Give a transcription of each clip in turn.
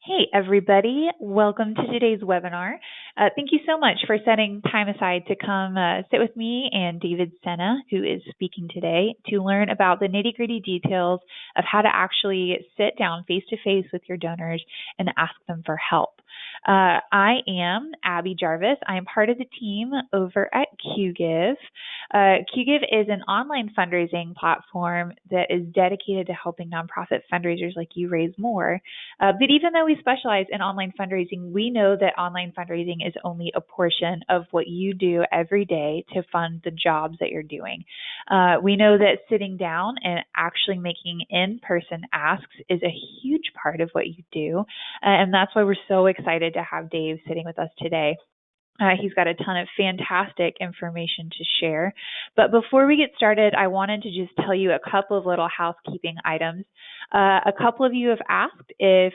Hey, everybody. Welcome to today's webinar. Thank you so much for setting time aside to come sit with me and David Senna, who is speaking today, to learn about the nitty-gritty details of how to actually sit down face-to-face with your donors and ask them for help. I am Abby Jarvis. I am part of the team over at QGive. QGive is an online fundraising platform that is dedicated to helping nonprofit fundraisers like you raise more. But even though we specialize in online fundraising, we know that online fundraising is only a portion of what you do every day to fund the jobs that you're doing. We know that sitting down and actually making in-person asks is a huge part of what you do, and that's why we're so excited to have Dave sitting with us today. He's got a ton of fantastic information to share. But before we get started, I wanted to just tell you a couple of little housekeeping items. A couple of you have asked if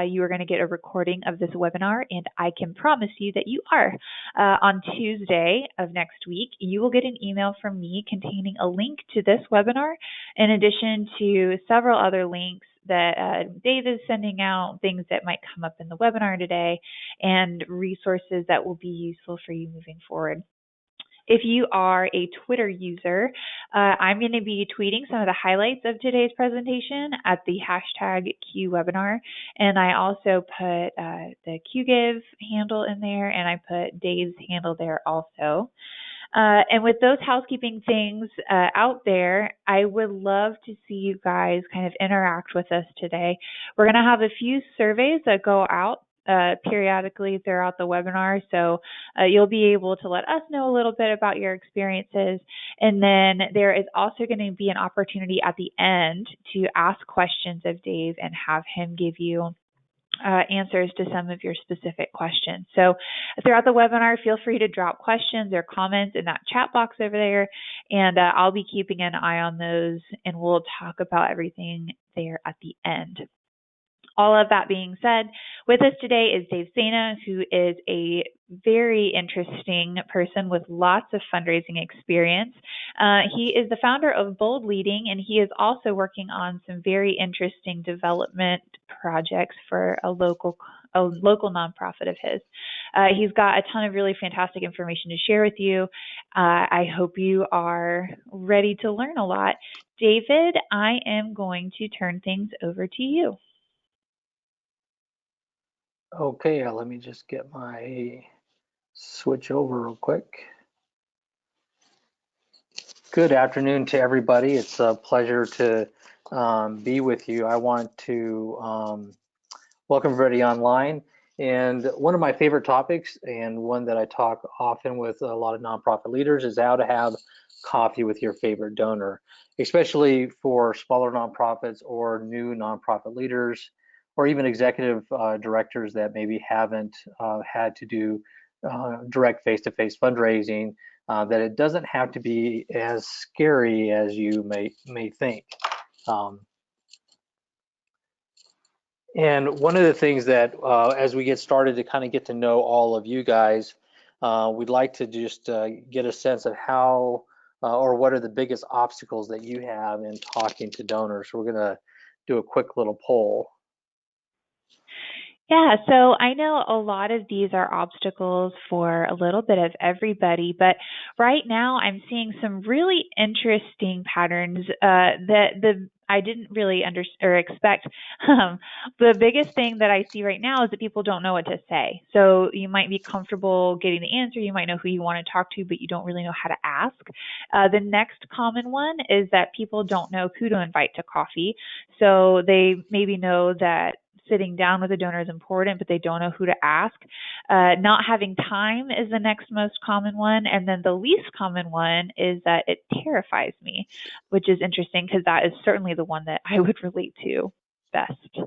you are going to get a recording of this webinar, and I can promise you that you are. On Tuesday of next week, you will get an email from me containing a link to this webinar, in addition to several other links that Dave is sending out, things that might come up in the webinar today, and resources that will be useful for you moving forward. If you are a Twitter user, I'm going to be tweeting some of the highlights of today's presentation at the hashtag QWebinar, and I also put the QGive handle in there, and I put Dave's handle there also. And with those housekeeping things out there, I would love to see you guys kind of interact with us today. We're going to have a few surveys that go out periodically throughout the webinar, so you'll be able to let us know a little bit about your experiences. And then there is also going to be an opportunity at the end to ask questions of Dave and have him give you answers to some of your specific questions. So throughout the webinar, feel free to drop questions or comments in that chat box over there, and I'll be keeping an eye on those, and we'll talk about everything there at the end. All of that being said, with us today is Dave Senna, who is a very interesting person with lots of fundraising experience. He is the founder of Bold Leading, and he is also working on some very interesting development projects for a local nonprofit of his. He's got a ton of really fantastic information to share with you. I hope you are ready to learn a lot. David, I am going to turn things over to you. Okay, let me just get my switch over real quick. Good afternoon to everybody. It's a pleasure to be with you. I want to welcome everybody online. And one of my favorite topics, and one that I talk often with a lot of nonprofit leaders, is how to have coffee with your favorite donor, especially for smaller nonprofits or new nonprofit leaders, or even executive directors that maybe haven't had to do direct face-to-face fundraising, that it doesn't have to be as scary as you may think. And one of the things that as we get started to kind of get to know all of you guys, we'd like to just get a sense of how or what are the biggest obstacles that you have in talking to donors. So we're going to do a quick little poll. Yeah, so I know a lot of these are obstacles for a little bit of everybody, but right now I'm seeing some really interesting patterns that I didn't really expect. The biggest thing that I see right now is that people don't know what to say. So you might be comfortable getting the answer, you might know who you want to talk to, but you don't really know how to ask. The next common one is that people don't know who to invite to coffee. So they maybe know that sitting down with a donor is important, but they don't know who to ask. Not having time is the next most common one. And then the least common one is that it terrifies me, which is interesting because that is certainly the one that I would relate to best.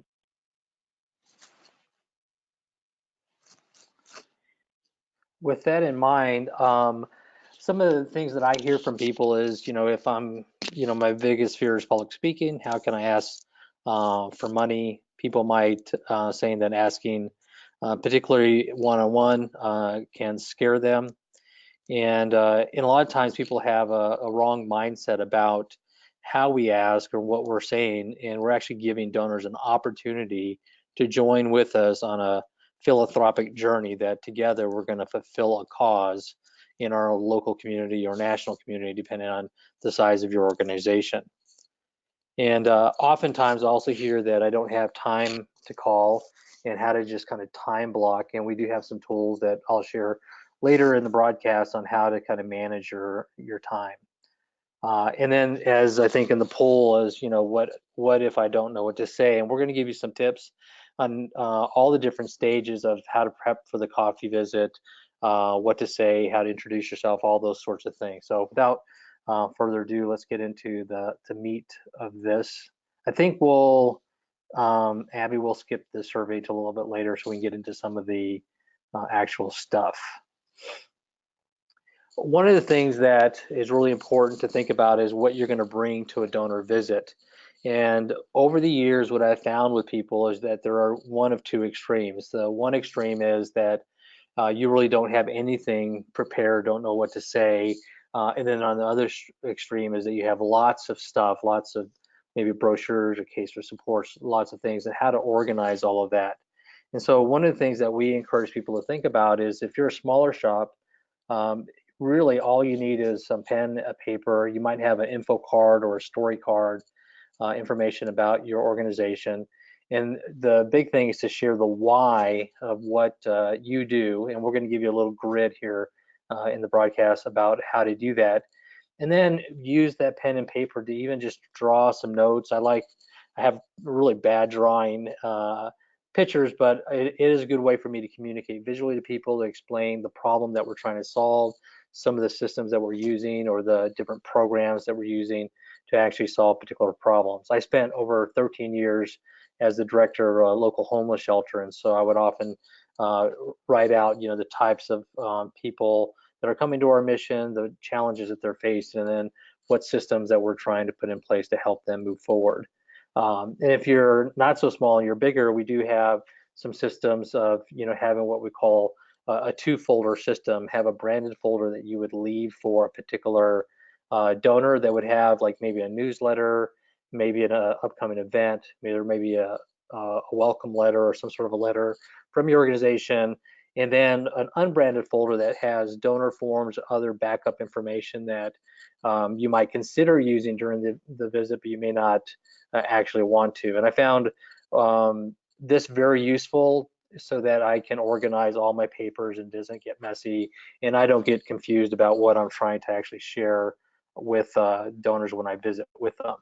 With that in mind, some of the things that I hear from people is, if I'm, my biggest fear is public speaking. How can I ask for money? People might saying that asking, particularly one-on-one, can scare them. And a lot of times people have a wrong mindset about how we ask or what we're saying, and we're actually giving donors an opportunity to join with us on a philanthropic journey that together we're going to fulfill a cause in our local community or national community, depending on the size of your organization. And oftentimes I also hear that I don't have time to call and how to just kind of time block. And we do have some tools that I'll share later in the broadcast on how to kind of manage your time. And then, as I think in the poll, is what if I don't know what to say? And we're going to give you some tips on all the different stages of how to prep for the coffee visit, what to say, how to introduce yourself, all those sorts of things. So, without further ado, let's get into the meat of this. I think Abby will skip the survey till a little bit later so we can get into some of the actual stuff. One of the things that is really important to think about is what you're going to bring to a donor visit. And over the years, what I've found with people is that there are one of two extremes. The one extreme is that you really don't have anything prepared, don't know what to say. And then on the other extreme is that you have lots of stuff, lots of maybe brochures or case for supports, lots of things, and how to organize all of that. And so one of the things that we encourage people to think about is if you're a smaller shop, um, really all you need is some pen, a paper. You might have an info card or a story card, information about your organization. And the big thing is to share the why of what you do. And we're going to give you a little grid here in the broadcast about how to do that. And then use that pen and paper to even just draw some notes. I have really bad drawing pictures, but it is a good way for me to communicate visually to people, to explain the problem that we're trying to solve, some of the systems that we're using or the different programs that we're using to actually solve particular problems. I spent over 13 years as the director of a local homeless shelter, and so I would often write out, the types of people that are coming to our mission, the challenges that they're facing, and then what systems that we're trying to put in place to help them move forward. And if you're not so small and you're bigger, we do have some systems of, having what we call a two-folder system. Have a branded folder that you would leave for a particular donor that would have like maybe a newsletter, maybe an upcoming event, maybe a welcome letter or some sort of a letter from your organization, and then an unbranded folder that has donor forms, other backup information that you might consider using during the visit, but you may not actually want to. And I found this very useful so that I can organize all my papers and doesn't get messy, and I don't get confused about what I'm trying to actually share with donors when I visit with them.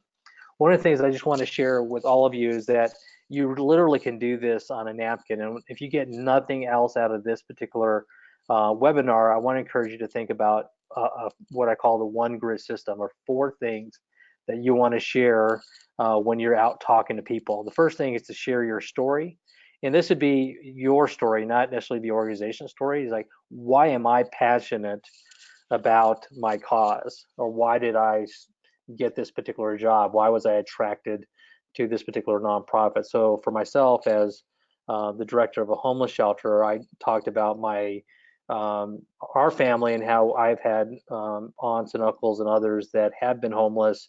One of the things I just want to share with all of you is that you literally can do this on a napkin. And if you get nothing else out of this particular webinar, I want to encourage you to think about what I call the one grid system, or 4 things that you want to share when you're out talking to people. The first thing is to share your story. And this would be your story, not necessarily the organization story. It's like, why am I passionate about my cause? Or why did I get this particular job? Why was I attracted to this particular nonprofit? So for myself, as the director of a homeless shelter, I talked about our family and how I've had aunts and uncles and others that have been homeless,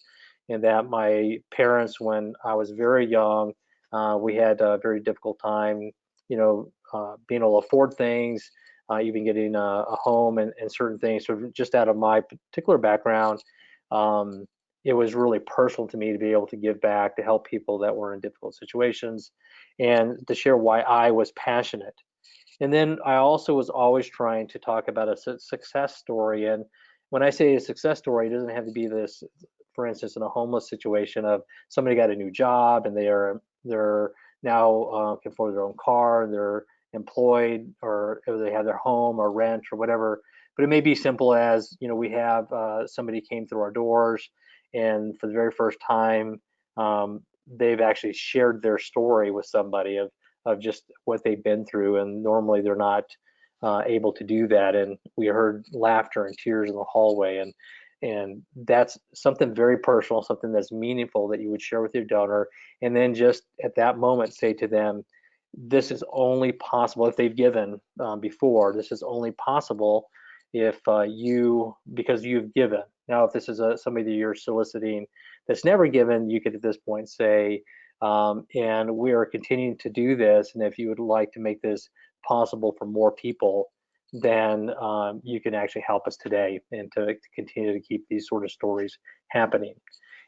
and that my parents, when I was very young, we had a very difficult time, being able to afford things, even getting a home and certain things. So just out of my particular background, it was really personal to me to be able to give back, to help people that were in difficult situations, and to share why I was passionate. And then I also was always trying to talk about a success story. And when I say a success story, it doesn't have to be this, for instance, in a homeless situation of somebody got a new job and they're now can afford their own car, they're employed, or they have their home or rent or whatever. But it may be simple as, we have somebody came through our doors, and for the very first time, they've actually shared their story with somebody of just what they've been through, and normally they're not able to do that. And we heard laughter and tears in the hallway, and that's something very personal, something that's meaningful that you would share with your donor. And then just at that moment say to them, this is only possible if they've given before. This is only possible if because you've given. Now, if this is somebody that you're soliciting that's never given, you could at this point say, And we are continuing to do this. And if you would like to make this possible for more people, then you can actually help us today and to continue to keep these sort of stories happening.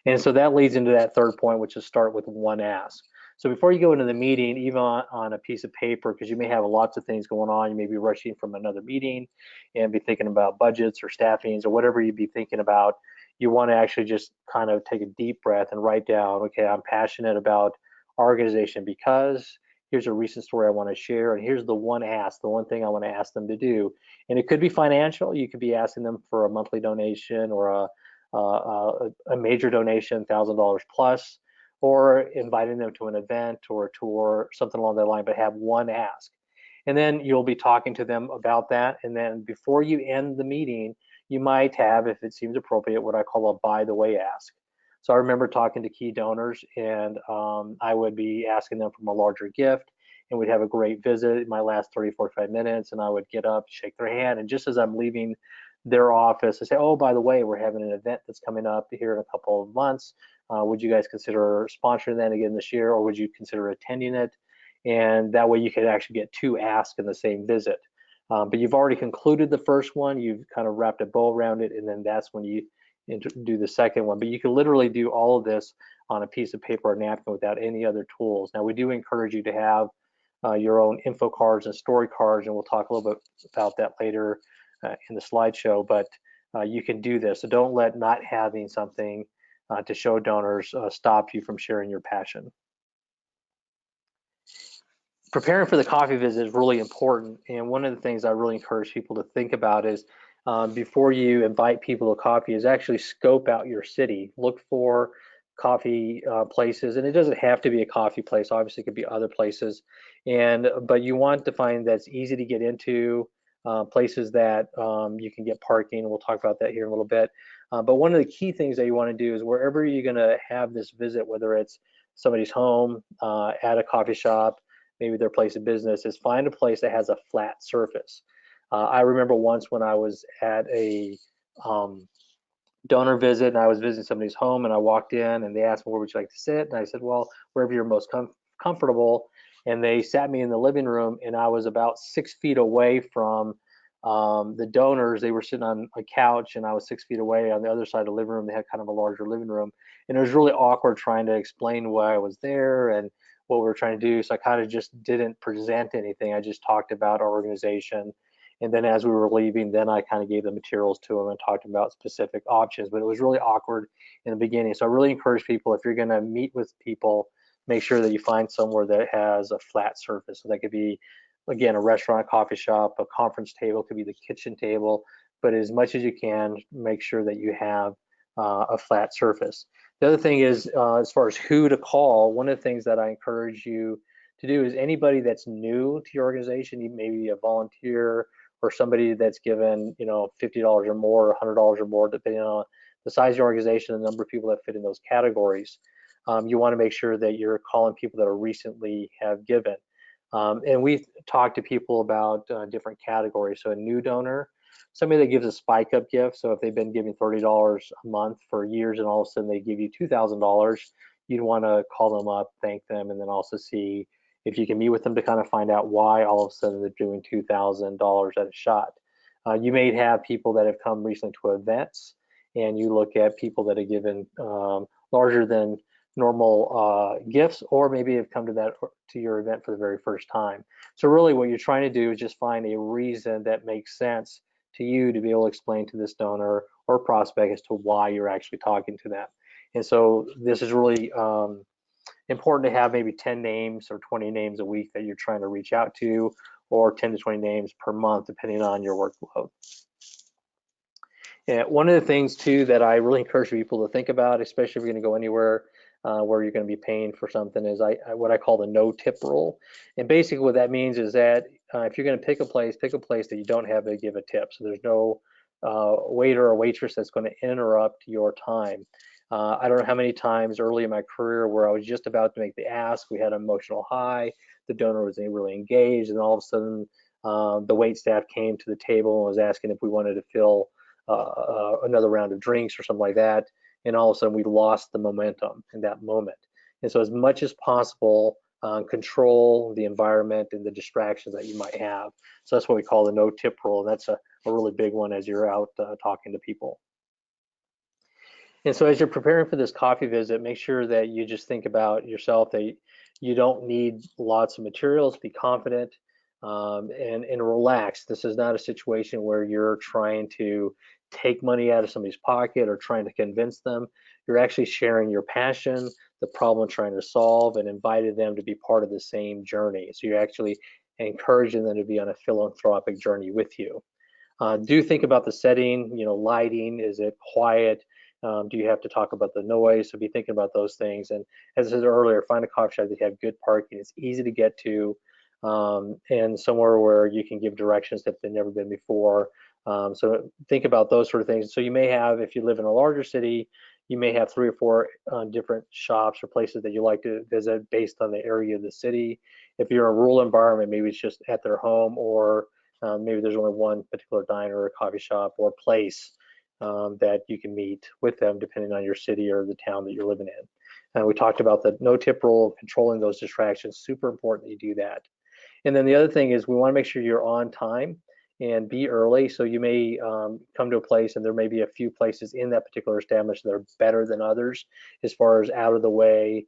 And so that leads into that third point, which is start with one ask. So before you go into the meeting, even on a piece of paper, because you may have lots of things going on, you may be rushing from another meeting and be thinking about budgets or staffings or whatever you'd be thinking about, you want to actually just kind of take a deep breath and write down, okay, I'm passionate about our organization because here's a recent story I want to share, and here's the one ask, the one thing I want to ask them to do. And it could be financial. You could be asking them for a monthly donation or a major donation, $1,000 plus, or inviting them to an event or a tour, something along that line, but have one ask. And then you'll be talking to them about that. And then before you end the meeting, you might have, if it seems appropriate, what I call a by the way ask. So I remember talking to key donors, and I would be asking them for a larger gift, and we'd have a great visit. It might last 30, 45 minutes, and I would get up, shake their hand, and just as I'm leaving their office, I say, oh, by the way, we're having an event that's coming up here in a couple of months. Would you guys consider sponsoring that again this year, or would you consider attending it? And that way you could actually get two asks in the same visit. But you've already concluded the first one, you've kind of wrapped a bow around it, and then that's when you do the second one. But you can literally do all of this on a piece of paper or napkin without any other tools. Now, we do encourage you to have your own info cards and story cards, and we'll talk a little bit about that later in the slideshow, but you can do this. So don't let not having something to show donors stop you from sharing your passion. Preparing for the coffee visit is really important, and one of the things I really encourage people to think about is before you invite people to coffee is actually scope out your city. Look for coffee places, and it doesn't have to be a coffee place. Obviously, it could be other places, but you want to find that's easy to get into, places that you can get parking. We'll talk about that here in a little bit. But one of the key things that you want to do is wherever you're going to have this visit, whether it's somebody's home, at a coffee shop, maybe their place of business, is find a place that has a flat surface. I remember once when I was at a donor visit and I was visiting somebody's home, and I walked in and they asked me, where would you like to sit? And I said, well, wherever you're most comfortable. And they sat me in the living room, and I was about 6 feet away from the donors. They were sitting on a couch, and I was 6 feet away on the other side of the living room. They had kind of a larger living room, and it was really awkward trying to explain why I was there and what we were trying to do. So I kind of just didn't present anything. I just talked about our organization. And then as we were leaving, then I kind of gave the materials to them and talked about specific options. But it was really awkward in the beginning. So I really encourage people, if you're going to meet with people, make sure that you find somewhere that has a flat surface. So that could be, again, a restaurant, coffee shop, a conference table, could be the kitchen table. But as much as you can, make sure that you have a flat surface. The other thing is, as far as who to call, one of the things that I encourage you to do is anybody that's new to your organization, maybe a volunteer or somebody that's given, $50 or more, or $100 or more, depending on the size of your organization, the number of people that fit in those categories. You want to make sure that you're calling people that are recently have given. And we've talked to people about different categories. So a new donor, somebody that gives a spike up gift. So if they've been giving $30 a month for years and all of a sudden they give you $2,000, you'd want to call them up, thank them, and then also see if you can meet with them to kind of find out why all of a sudden they're doing $2,000 at a shot. You may have people that have come recently to events, and you look at people that have given larger than normal gifts, or maybe have come to your event for the very first time. So really what you're trying to do is just find a reason that makes sense to you to be able to explain to this donor or prospect as to why you're actually talking to them. And so this is really important to have maybe 10 names or 20 names a week that you're trying to reach out to, or 10 to 20 names per month, depending on your workload. And one of the things too that I really encourage people to think about, especially if you're going to go anywhere where you're going to be paying for something, is what I call the no tip rule. And basically what that means is that if you're going to pick a place that you don't have to give a tip. So there's no waiter or waitress that's going to interrupt your time. I don't know how many times early in my career where I was just about to make the ask, we had an emotional high, the donor was really engaged, and all of a sudden the wait staff came to the table and was asking if we wanted to fill another round of drinks or something like that, and all of a sudden we lost the momentum in that moment. And so as much as possible, control the environment and the distractions that you might have. So that's what we call the no tip rule. And that's a really big one as you're out talking to people. And so as you're preparing for this coffee visit, make sure that you just think about yourself, that you don't need lots of materials. Be confident and relax. This is not a situation where you're trying to take money out of somebody's pocket or trying to convince them. You're actually sharing your passion, the problem trying to solve, and invited them to be part of the same journey. So you're actually encouraging them to be on a philanthropic journey with you. Do think about the setting, lighting, is it quiet? Do you have to talk about the noise? So be thinking about those things. And as I said earlier, find a coffee shop that have good parking. It's easy to get to, and somewhere where you can give directions if they've never been before. So think about those sort of things. So you may have, if you live in a larger city, you may have 3 or 4 different shops or places that you like to visit based on the area of the city. If you're in a rural environment, maybe it's just at their home, or maybe there's only one particular diner or coffee shop or place that you can meet with them, depending on your city or the town that you're living in. And we talked about the no tip rule, controlling those distractions. Super important that you do that. And then the other thing is we want to make sure you're on time and be early. So you may come to a place and there may be a few places in that particular establishment that are better than others as far as out of the way,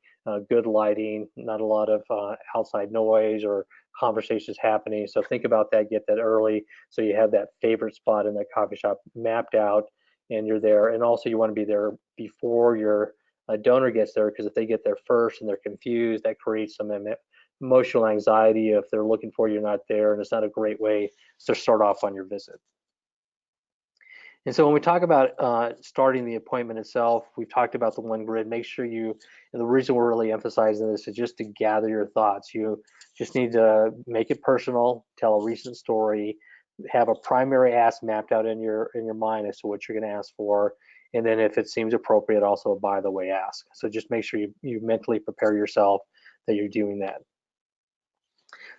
good lighting, not a lot of outside noise or conversations happening. So think about that, get that early so you have that favorite spot in that coffee shop mapped out and you're there. And also you want to be there before your donor gets there, because if they get there first and they're confused, that creates some emotional anxiety if they're looking for you, you're not there, and it's not a great way to start off on your visit. And so when we talk about starting the appointment itself, we've talked about the one grid. Make sure and the reason we're really emphasizing this is just to gather your thoughts. You just need to make it personal, tell a recent story, have a primary ask mapped out in your mind as to what you're going to ask for, and then if it seems appropriate, also a by the way ask. So just make sure you mentally prepare yourself that you're doing that.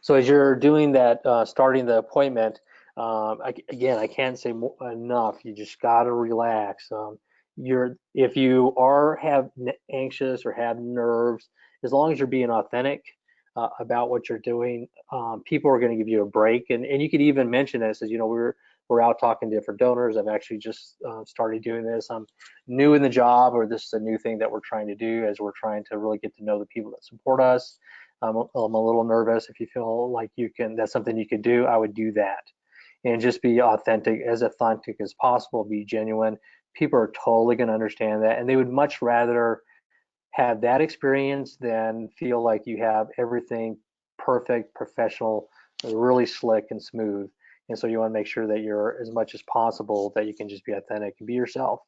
So as you're doing that, starting the appointment, again, I can't say enough. You just got to relax. If you have anxious or have nerves, as long as you're being authentic about what you're doing, people are going to give you a break. And you could even mention this as, we're out talking to different donors. I've actually just started doing this. I'm new in the job, or this is a new thing that we're trying to do as we're trying to really get to know the people that support us. I'm a little nervous. If you feel like that's something you could do, I would do that. And just be authentic as possible, be genuine. People are totally going to understand that. And they would much rather have that experience than feel like you have everything perfect, professional, really slick and smooth. And so you want to make sure that you're, as much as possible, that you can just be authentic and be yourself.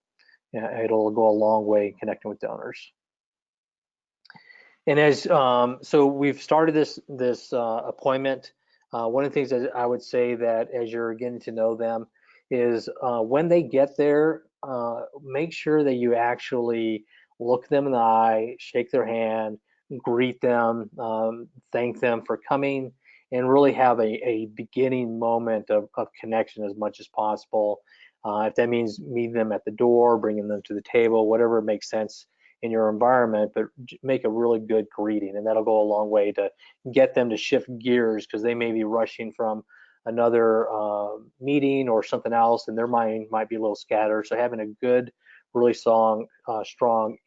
It'll go a long way in connecting with donors. And so we've started this appointment. One of the things that I would say that as you're getting to know them is when they get there, make sure that you actually look them in the eye, shake their hand, greet them, thank them for coming, and really have a beginning moment of connection as much as possible. If that means meeting them at the door, bringing them to the table, whatever makes sense in your environment, but make a really good greeting, and that'll go a long way to get them to shift gears, because they may be rushing from another meeting or something else, and their mind might be a little scattered. So having a good, really strong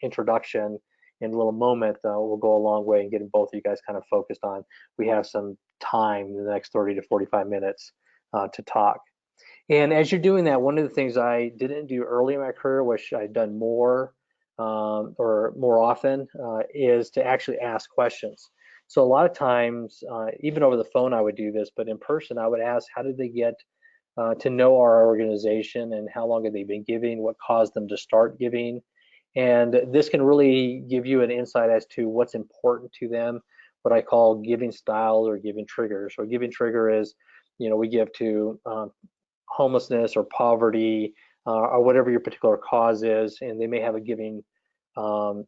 introduction and a little moment will go a long way in getting both of you guys kind of focused on, we have some time in the next 30 to 45 minutes to talk. And as you're doing that, one of the things I didn't do early in my career, which I've done more or more often, is to actually ask questions. So a lot of times, even over the phone, I would do this, but in person, I would ask, how did they get to know our organization, and how long have they been giving? What caused them to start giving? And this can really give you an insight as to what's important to them, what I call giving styles or giving triggers. So a giving trigger is, we give to homelessness or poverty or whatever your particular cause is, and they may have a giving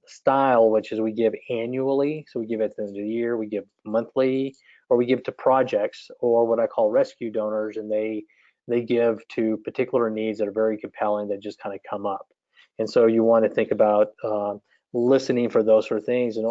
style, which is we give annually. So we give at the end of the year, we give monthly, or we give to projects, or what I call rescue donors, and they give to particular needs that are very compelling that just kind of come up. And so you want to think about listening for those sort of things, and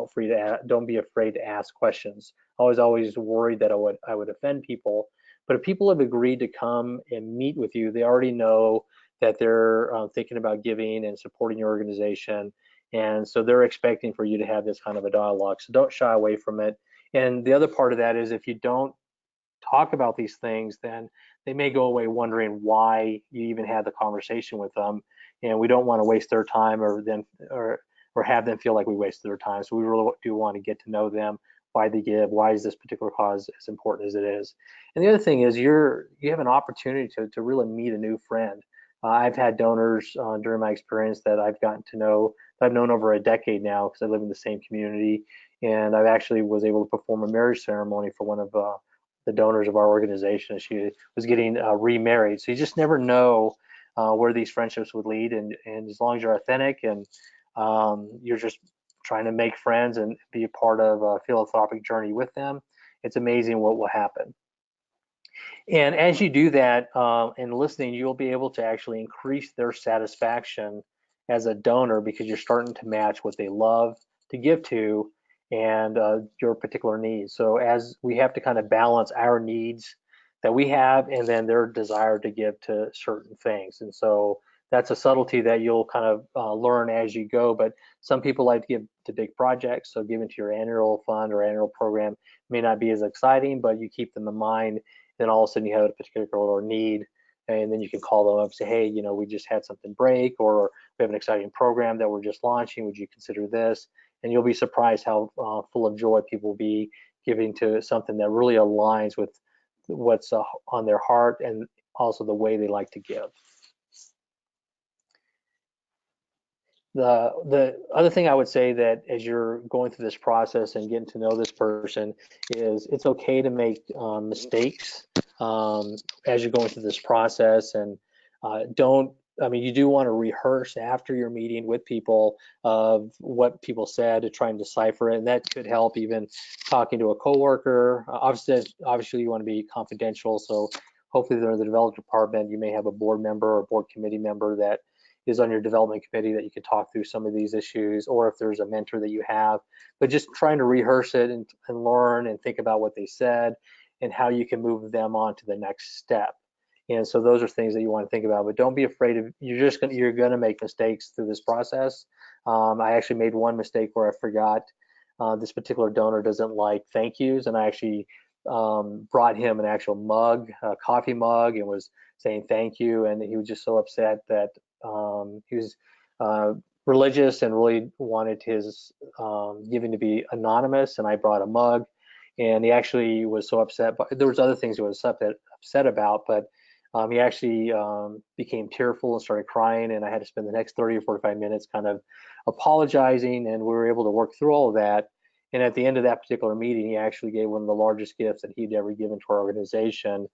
don't be afraid to ask questions. I was always worried that I would offend people, but if people have agreed to come and meet with you, they already know that they're thinking about giving and supporting your organization, and so they're expecting for you to have this kind of a dialogue. So don't shy away from it. And the other part of that is if you don't talk about these things, then they may go away wondering why you even had the conversation with them. And we don't want to waste their time or have them feel like we wasted their time. So we really do want to get to know them, why they give, why is this particular cause as important as it is. And the other thing is you have an opportunity to really meet a new friend. I've had donors during my experience that I've gotten to know, that I've known over a decade now because I live in the same community. And I actually was able to perform a marriage ceremony for one of the donors of our organization. She was getting remarried. So you just never know where these friendships would lead. And as long as you're authentic and you're just trying to make friends and be a part of a philanthropic journey with them, it's amazing what will happen. And as you do that and listening, you'll be able to actually increase their satisfaction as a donor because you're starting to match what they love to give to and your particular needs. So as we have to kind of balance our needs that we have and then their desire to give to certain things. And so that's a subtlety that you'll kind of learn as you go. But some people like to give to big projects. So giving to your annual fund or annual program may not be as exciting, but you keep them in mind. Then all of a sudden you have a particular need, and then you can call them up and say, hey, we just had something break, or we have an exciting program that we're just launching. Would you consider this? And you'll be surprised how full of joy people will be giving to something that really aligns with what's on their heart and also the way they like to give. The other thing I would say that as you're going through this process and getting to know this person is it's okay to make mistakes as you're going through this process, and don't I mean, you do want to rehearse after your meeting with people of what people said to try and decipher it, and that could help even talking to a coworker. Obviously you want to be confidential, so hopefully they're in the development department. You may have a board member or board committee member that is on your development committee that you can talk through some of these issues, or if there's a mentor that you have, but just trying to rehearse it and learn and think about what they said and how you can move them on to the next step. And so those are things that you want to think about, but don't be afraid of, you're going to make mistakes through this process. I actually made one mistake where I forgot this particular donor doesn't like thank yous, and I actually brought him an actual mug, a coffee mug, and was saying thank you, and he was just so upset that he was religious and really wanted his giving to be anonymous, and I brought a mug, and he actually was so upset. But there was other things he was upset about, but he actually became tearful and started crying, and I had to spend the next 30 or 45 minutes kind of apologizing, and we were able to work through all of that. And at the end of that particular meeting, he actually gave one of the largest gifts that he'd ever given to our organization.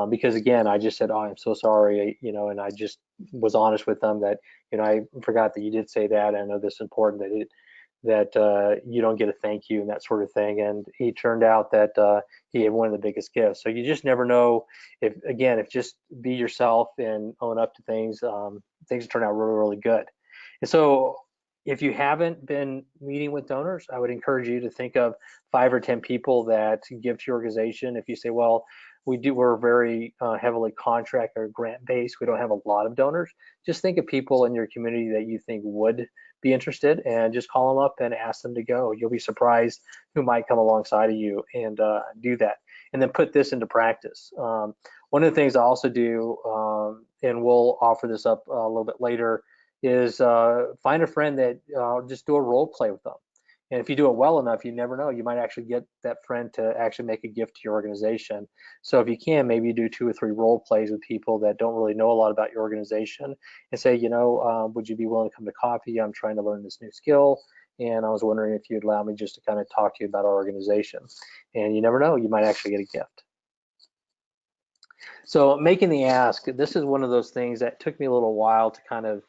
Because again, I just said, "Oh, I'm so sorry," and I just was honest with them that, I forgot that you did say that. I know this is important that you don't get a thank you and that sort of thing. And he turned out that he had one of the biggest gifts. So you just never know if just be yourself and own up to things, things turn out really, really good. And so if you haven't been meeting with donors, I would encourage you to think of 5 or 10 people that give to your organization. If you say, well, we're very heavily contract or grant based, we don't have a lot of donors, just think of people in your community that you think would be interested and just call them up and ask them to go. You'll be surprised who might come alongside of you and do that. And then put this into practice. One of the things I also do, and we'll offer this up a little bit later, is find a friend that just do a role play with them. And if you do it well enough, you never know, you might actually get that friend to actually make a gift to your organization. So if you can, maybe do 2 or 3 role plays with people that don't really know a lot about your organization and say, would you be willing to come to coffee? I'm trying to learn this new skill, and I was wondering if you'd allow me just to kind of talk to you about our organization. And you never know, you might actually get a gift. So making the ask, this is one of those things that took me a little while to kind of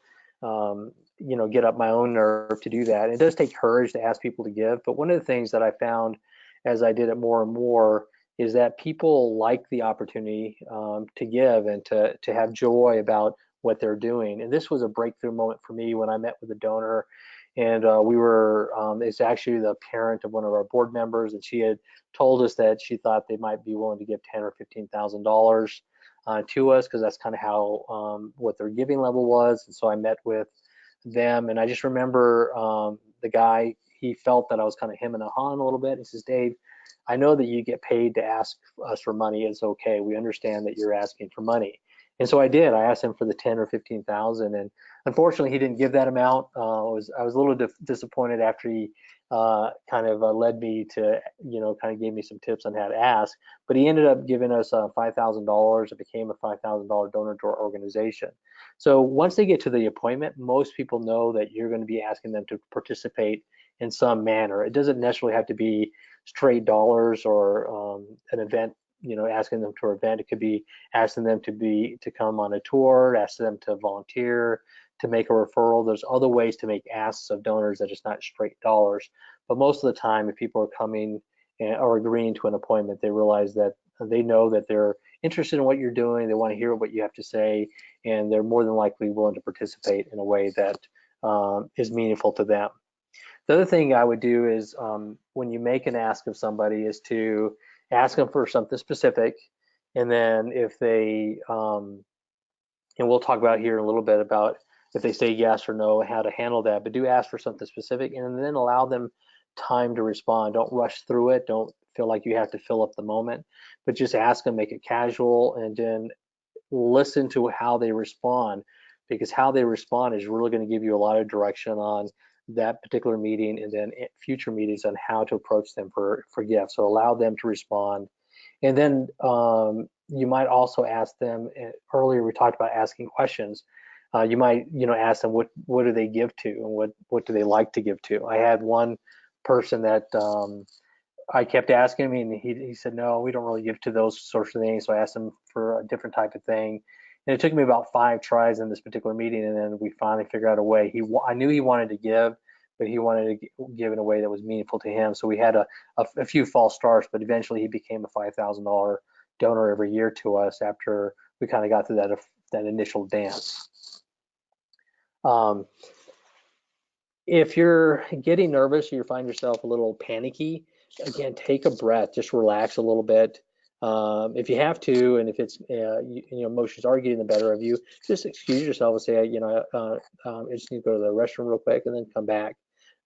get up my own nerve to do that. It does take courage to ask people to give, but one of the things that I found as I did it more and more is that people like the opportunity to give and to have joy about what they're doing. And this was a breakthrough moment for me when I met with a donor, And it's actually the parent of one of our board members, and she had told us that she thought they might be willing to give $10,000 or $15,000 to us, because that's kind of how what their giving level was. And so I met with them, and I just remember the guy, he felt that I was kind of hemming and hawing a little bit. He says, Dave, I know that you get paid to ask us for money. It's okay. We understand that you're asking for money. And so I did. I asked him for the 10 or 15,000, and unfortunately, he didn't give that amount. I was a little disappointed after he kind of led me to, kind of gave me some tips on how to ask. But he ended up giving us $5,000. It became a $5,000 donor to our organization. So once they get to the appointment, most people know that you're going to be asking them to participate in some manner. It doesn't necessarily have to be straight dollars or an event, asking them to an event. It could be asking them to come on a tour, asking them to volunteer, to make a referral. There's other ways to make asks of donors that it's not straight dollars. But most of the time, if people are coming or agreeing to an appointment, they realize that they know that they're interested in what you're doing. They want to hear what you have to say, and they're more than likely willing to participate in a way that is meaningful to them. The other thing I would do is when you make an ask of somebody is to ask them for something specific, and then if they, and we'll talk about here in a little bit about if they say yes or no, how to handle that, but do ask for something specific and then allow them time to respond. Don't rush through it. Don't feel like you have to fill up the moment, but just ask them, make it casual, and then listen to how they respond, because how they respond is really going to give you a lot of direction on that particular meeting and then future meetings on how to approach them for gifts. So allow them to respond. And then you might also ask them, earlier we talked about asking questions. You might, ask them what do they give to, and what do they like to give to. I had one person that I kept asking him, and he said, no, we don't really give to those sorts of things. So I asked him for a different type of thing. And it took me about 5 tries in this particular meeting, and then we finally figured out a way. I knew he wanted to give, but he wanted to give in a way that was meaningful to him. So we had a few false starts, but eventually he became a $5,000 donor every year to us after we kind of got through that initial dance. If you're getting nervous or you find yourself a little panicky, again, take a breath, just relax a little bit. If you have to, and if it's emotions are getting the better of you, just excuse yourself and say, I just need to go to the restroom real quick, and then come back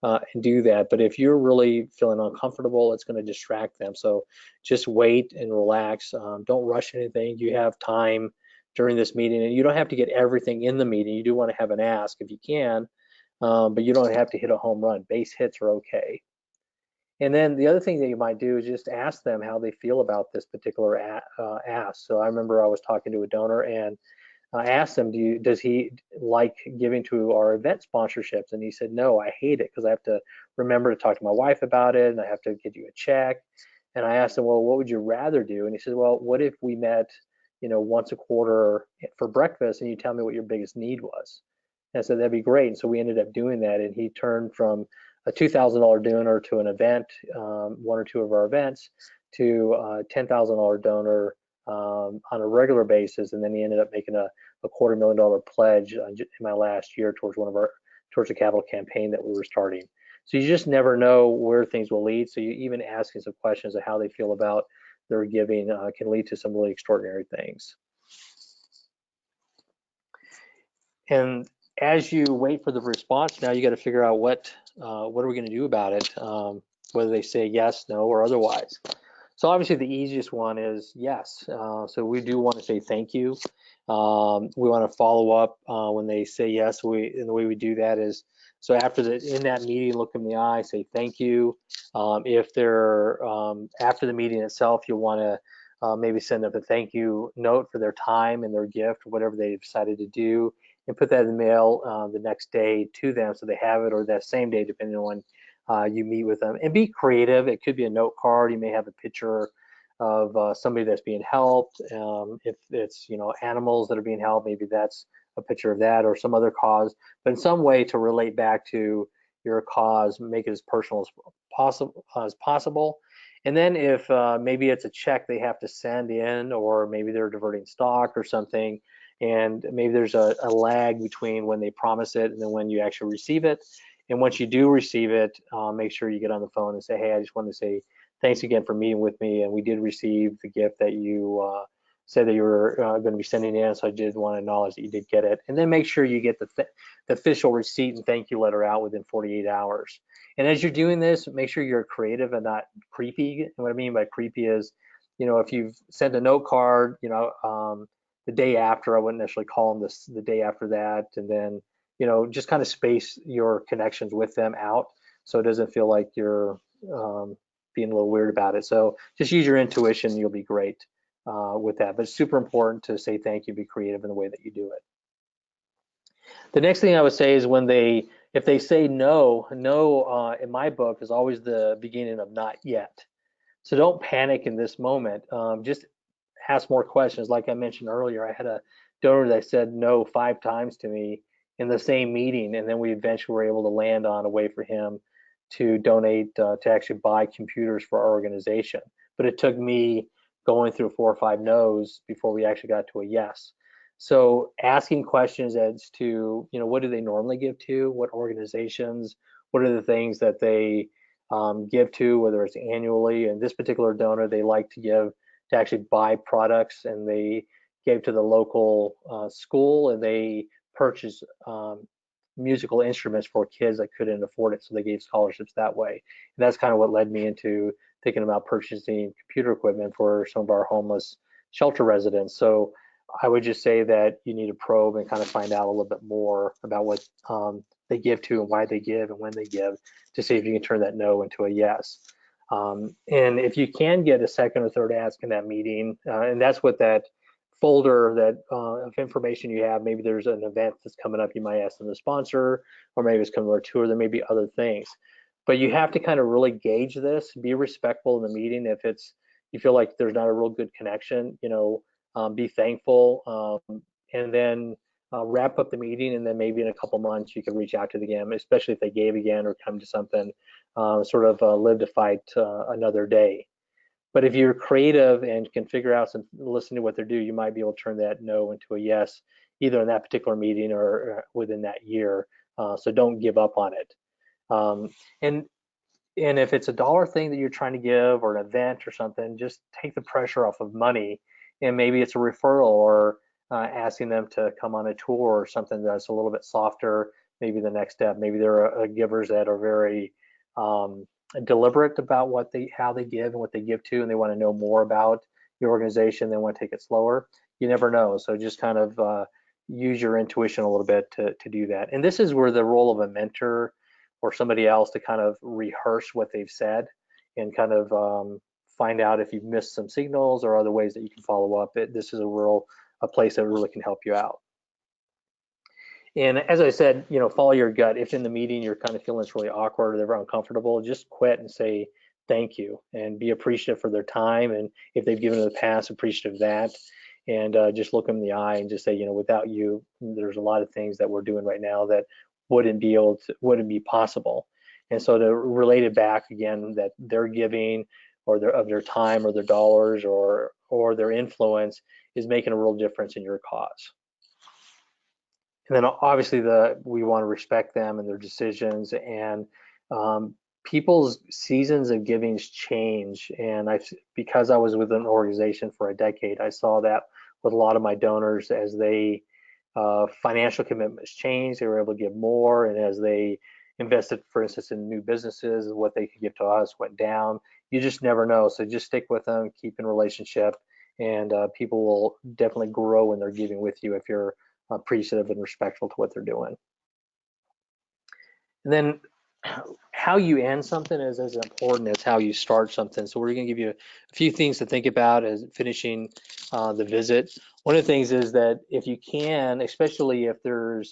and do that. But if you're really feeling uncomfortable, it's going to distract them. So just wait and relax. Don't rush anything. You have time during this meeting, and you don't have to get everything in the meeting. You do want to have an ask if you can. But you don't have to hit a home run. Base hits are okay. And then the other thing that you might do is just ask them how they feel about this particular ask. So I remember I was talking to a donor, and I asked him, does he like giving to our event sponsorships? And he said, no, I hate it because I have to remember to talk to my wife about it, and I have to get you a check. And I asked him, well, what would you rather do? And he said, well, what if we met, once a quarter for breakfast, and you tell me what your biggest need was? And I said, that'd be great. And so we ended up doing that. And he turned from a $2,000 donor to an event, one or two of our events, to a $10,000 donor on a regular basis. And then he ended up making a $250,000 pledge in my last year towards towards a capital campaign that we were starting. So you just never know where things will lead. So you even asking some questions of how they feel about their giving can lead to some really extraordinary things. And as you wait for the response, now you got to figure out what are we going to do about it, whether they say yes, no, or otherwise. So obviously the easiest one is yes. So we do want to say thank you. We want to follow up when they say yes. And the way we do that is, so in that meeting, look them in the eye, say thank you. If they're after the meeting itself, you'll want to maybe send them a thank you note for their time and their gift, whatever they decided to do, and put that in the mail the next day to them so they have it, or that same day, depending on when you meet with them. And be creative. It could be a note card. You may have a picture of somebody that's being helped. If it's animals that are being helped, maybe that's a picture of that, or some other cause, but in some way to relate back to your cause, make it as personal as possible. And then if maybe it's a check they have to send in, or maybe they're diverting stock or something, and maybe there's a lag between when they promise it and then when you actually receive it, And once you do receive it, make sure you get on the phone and say, hey, I just wanted to say thanks again for meeting with me, and we did receive the gift that you said that you were going to be sending in, so I did want to acknowledge that you did get it. And then make sure you get the official receipt and thank you letter out within 48 hours. And as you're doing this, make sure you're creative and not creepy. And what I mean by creepy is, if you've sent a note card, the day after, I wouldn't necessarily call them the day after that, and then, just kind of space your connections with them out so it doesn't feel like you're being a little weird about it. So just use your intuition, you'll be great with that. But it's super important to say thank you, be creative in the way that you do it. The next thing I would say is if they say no, in my book is always the beginning of not yet. So don't panic in this moment. Just ask more questions. Like I mentioned earlier, I had a donor that said no 5 times to me in the same meeting, and then we eventually were able to land on a way for him to donate to actually buy computers for our organization. But it took me going through 4 or 5 no's before we actually got to a yes. So asking questions as to, what do they normally give to, what organizations, what are the things that they give to, whether it's annually. And this particular donor, they like to give to actually buy products, and they gave to the local school, and they purchased musical instruments for kids that couldn't afford it, so they gave scholarships that way. And that's kind of what led me into thinking about purchasing computer equipment for some of our homeless shelter residents. So I would just say that you need to probe and kind of find out a little bit more about what they give to and why they give and when they give, to see if you can turn that no into a yes. And if you can get a second or third ask in that meeting, and that's what that folder that of information you have, maybe there's an event that's coming up, you might ask them to sponsor, or maybe it's coming to a tour, there may be other things. But you have to kind of really gauge this, be respectful in the meeting. If you feel like there's not a real good connection, be thankful, and then wrap up the meeting, and then maybe in a couple months you can reach out to them again, especially if they gave again or come to something, sort of live to fight another day. But if you're creative and can figure out listen to what they do, you might be able to turn that no into a yes, either in that particular meeting or within that year. So don't give up on it. And if it's a dollar thing that you're trying to give, or an event or something, just take the pressure off of money. And maybe it's a referral, or asking them to come on a tour, or something that's a little bit softer. Maybe the next step. Maybe there are givers that are very deliberate about how they give and what they give to, and they want to know more about your organization. They want to take it slower. You never know. So just kind of use your intuition a little bit to do that. And this is where the role of a mentor or somebody else to kind of rehearse what they've said, and kind of find out if you've missed some signals or other ways that you can follow up. This is a place that really can help you out. And as I said, follow your gut. If in the meeting you're kind of feeling it's really awkward or they're uncomfortable, just quit and say thank you, and be appreciative for their time. And if they've given in the past, appreciative of that. And just look them in the eye and just say, without you, there's a lot of things that we're doing right now that wouldn't be possible. And so to relate it back again, that their giving or their time or their dollars or their influence is making a real difference in your cause. And then obviously we want to respect them and their decisions, and people's seasons of givings change. And because I was with an organization for a decade, I saw that with a lot of my donors, as they financial commitments changed, they were able to give more, and as they invested, for instance, in new businesses, what they could give to us went down. You just never know. So just stick with them, keep in relationship, and people will definitely grow when they're giving with you if you're appreciative and respectful to what they're doing. And then how you end something is as important as how you start something. So we're going to give you a few things to think about as finishing the visit. One of the things is that if you can, especially if they're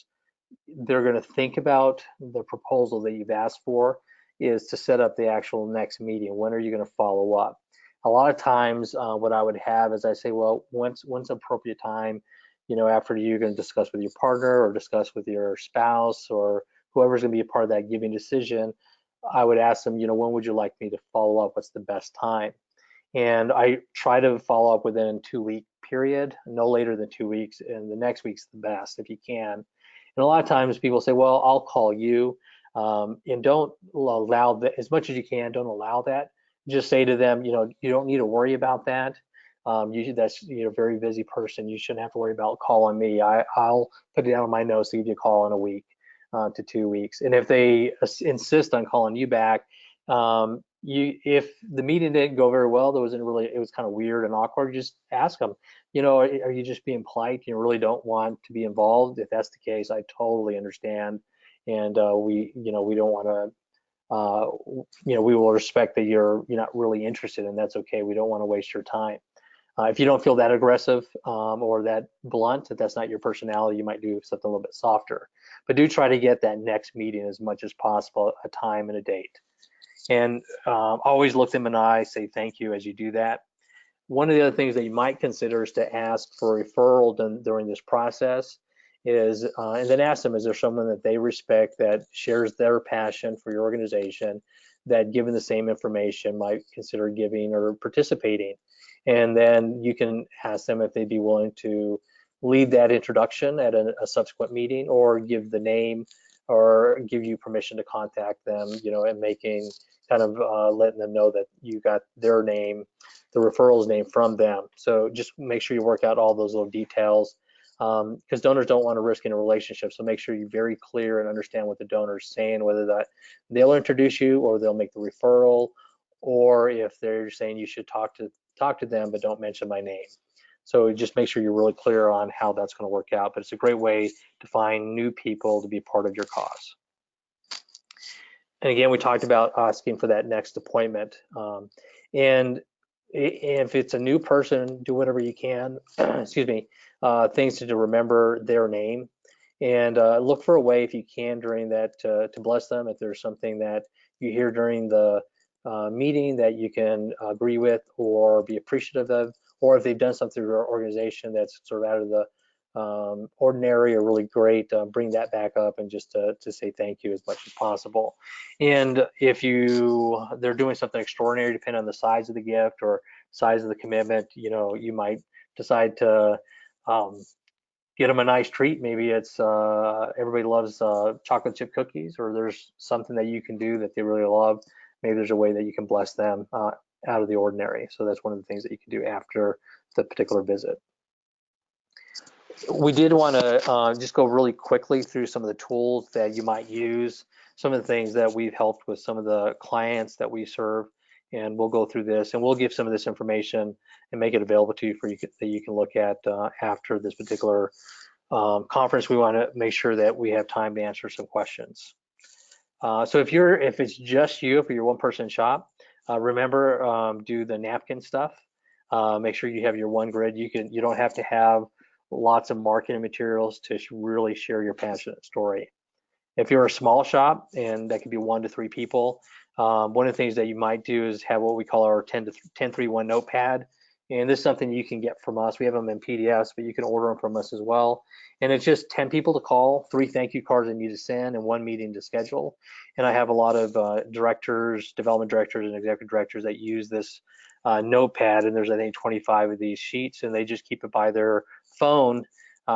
going to think about the proposal that you've asked for, is to set up the actual next meeting. When are you going to follow up? A lot of times what I would have is I say, well, when's appropriate time, after you're going to discuss with your partner or discuss with your spouse or whoever's going to be a part of that giving decision. I would ask them, when would you like me to follow up? What's the best time? And I try to follow up within a 2-week period, no later than 2 weeks, and the next week's the best if you can. And a lot of times people say, well, I'll call you. And don't allow that, as much as you can, don't allow that. Just say to them, you don't need to worry about that. That's, a very busy person. You shouldn't have to worry about calling me. I'll put it down on my notes to give you a call in a week to 2 weeks. And if they insist on calling you back, if the meeting didn't go very well, it was kind of weird and awkward, just ask them, are you just being polite? You really don't want to be involved? If that's the case, I totally understand. And we don't want to, we will respect that you're not really interested, and that's okay. We don't want to waste your time. If you don't feel that aggressive or that blunt, if that's not your personality, you might do something a little bit softer. But do try to get that next meeting as much as possible, a time and a date. And always look them in the eye, say thank you as you do that. One of the other things that you might consider is to ask for a referral during this process and then ask them, is there someone that they respect that shares their passion for your organization, that given the same information might consider giving or participating? And then you can ask them if they'd be willing to lead that introduction at a subsequent meeting, or give the name, or give you permission to contact them, and making kind of letting them know that you got their name, the referral's name from them. So just make sure you work out all those little details, because donors don't want to risk in a relationship. So make sure you're very clear and understand what the donor's saying, whether that they'll introduce you or they'll make the referral, or if they're saying you should talk to them, but don't mention my name. So just make sure you're really clear on how that's going to work out. But it's a great way to find new people to be part of your cause. And again, we talked about asking for that next appointment. And if it's a new person, do whatever you can, excuse me, things to remember their name. And look for a way, if you can, during that to bless them. If there's something that you hear during the meeting that you can agree with or be appreciative of, or if they've done something through your organization that's sort of out of the ordinary or really great, bring that back up and just to say thank you as much as possible. And if they're doing something extraordinary, depending on the size of the gift or size of the commitment, you might decide to get them a nice treat. Maybe it's everybody loves chocolate chip cookies, or there's something that you can do that they really love. Maybe there's a way that you can bless them out of the ordinary. So that's one of the things that you can do after the particular visit. We did want to just go really quickly through some of the tools that you might use, some of the things that we've helped with some of the clients that we serve, and we'll go through this, and we'll give some of this information and make it available to you that you can look at after this particular conference. We want to make sure that we have time to answer some questions. So if it's just you, if you're one person shop, remember, do the napkin stuff. Make sure you have your one grid. You don't have to have lots of marketing materials to really share your passionate story. If you're a small shop, and that could be 1 to 3 people, one of the things that you might do is have what we call our 10-3-1 notepad. And this is something you can get from us. We have them in PDFs, but you can order them from us as well. And it's just 10 people to call, 3 thank you cards that you need to send, and 1 meeting to schedule. And I have a lot of directors, development directors, and executive directors that use this notepad. And there's, I think, 25 of these sheets, and they just keep it by their phone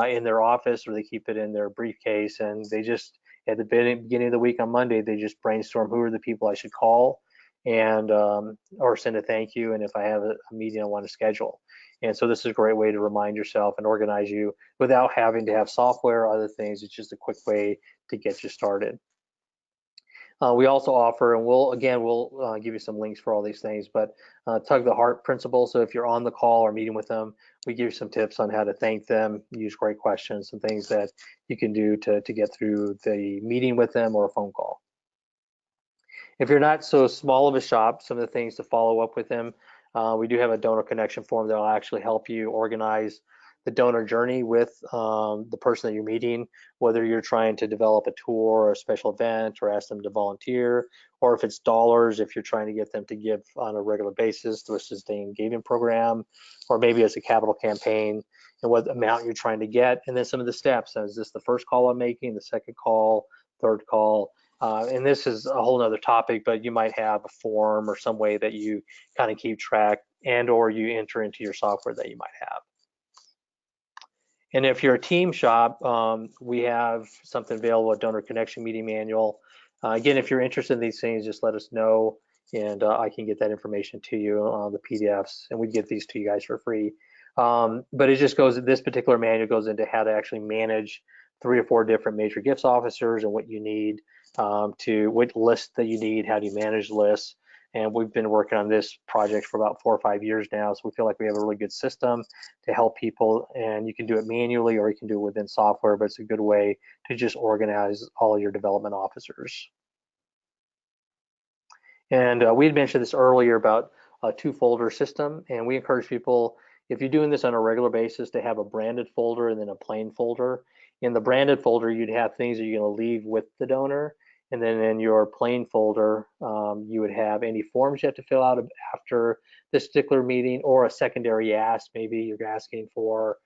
in their office, or they keep it in their briefcase. And they just, at the beginning of the week on Monday, they just brainstorm who are the people I should call, and or send a thank you, and if I have a meeting I want to schedule. And so this is a great way to remind yourself and organize you without having to have software or other things. It's just a quick way to get you started. We also offer, and we'll give you some links for all these things, but tug the heart principle. So if you're on the call or meeting with them, we give you some tips on how to thank them, use great questions, some things that you can do to get through the meeting with them or a phone call. If you're not so small of a shop, some of the things to follow up with them, we do have a donor connection form that will actually help you organize the donor journey with the person that you're meeting, whether you're trying to develop a tour or a special event, or ask them to volunteer, or if it's dollars, if you're trying to get them to give on a regular basis through a sustained giving program, or maybe as a capital campaign, and what amount you're trying to get, and then some of the steps. Is this the first call I'm making, the second call, third call? And this is a whole nother topic, but you might have a form or some way that you kind of keep track, and or you enter into your software that you might have. And if you're a team shop, we have something available, a donor connection meeting manual. Again, if you're interested in these things, just let us know, and I can get that information to you on the PDFs, and we get these to you guys for free. But it just goes, this particular manual goes into how to actually manage 3 or 4 different major gifts officers and what you need, what list that you need, how do you manage lists. And we've been working on this project for about 4 or 5 years now, so we feel like we have a really good system to help people, and you can do it manually or you can do it within software, but it's a good way to just organize all of your development officers. And we had mentioned this earlier about a 2-folder system, and we encourage people, if you're doing this on a regular basis, to have a branded folder and then a plain folder. In the branded folder, you'd have things that you're going to leave with the donor, and then in your plain folder, you would have any forms you have to fill out after this particular meeting, or a secondary ask. Maybe you're asking for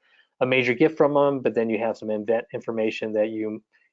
a major gift from them, but then you have some event information that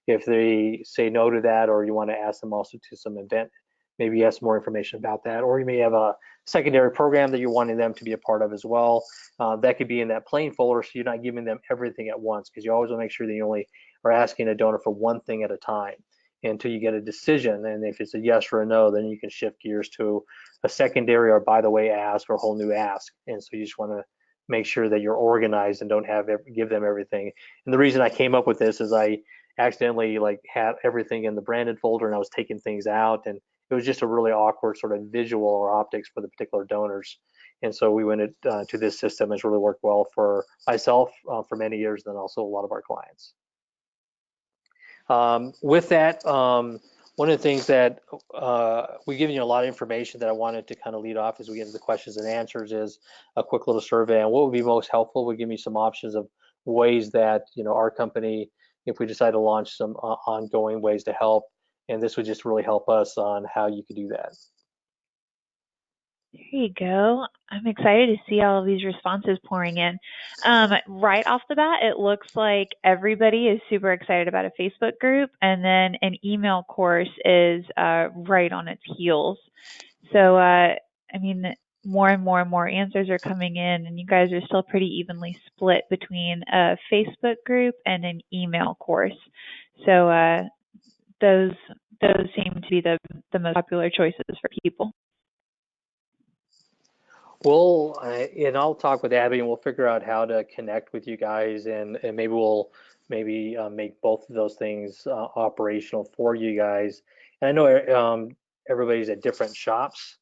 if they say no to that, or you want to ask them also to some event, maybe you have some more information about that, or you may have a secondary program that you're wanting them to be a part of as well. That could be in that plain folder, so you're not giving them everything at once, because you always want to make sure that you only are asking a donor for one thing at a time until you get a decision. And if it's a yes or a no, then you can shift gears to a secondary or by the way ask or a whole new ask. And so you just want to make sure that you're organized and don't give them everything. And the reason I came up with this is I accidentally had everything in the branded folder, and I was taking things out, and it was just a really awkward sort of visual or optics for the particular donors. And so we went to this system. It's really worked well for myself for many years, and then also a lot of our clients. With that, one of the things that we've given you a lot of information that I wanted to kind of lead off as we get into the questions and answers is a quick little survey. And what would be most helpful would give me some options of ways that, our company, if we decide to launch some ongoing ways to help, and this would just really help us on how you could do that. There you go. I'm excited to see all of these responses pouring in. Right off the bat, it looks like everybody is super excited about a Facebook group, and then an email course is right on its heels. So, more and more answers are coming in, and you guys are still pretty evenly split between a Facebook group and an email course. So those seem to be the most popular choices for people. Well, and I'll talk with Abby, and we'll figure out how to connect with you guys, and maybe we'll make both of those things operational for you guys. And I know everybody's at different shops,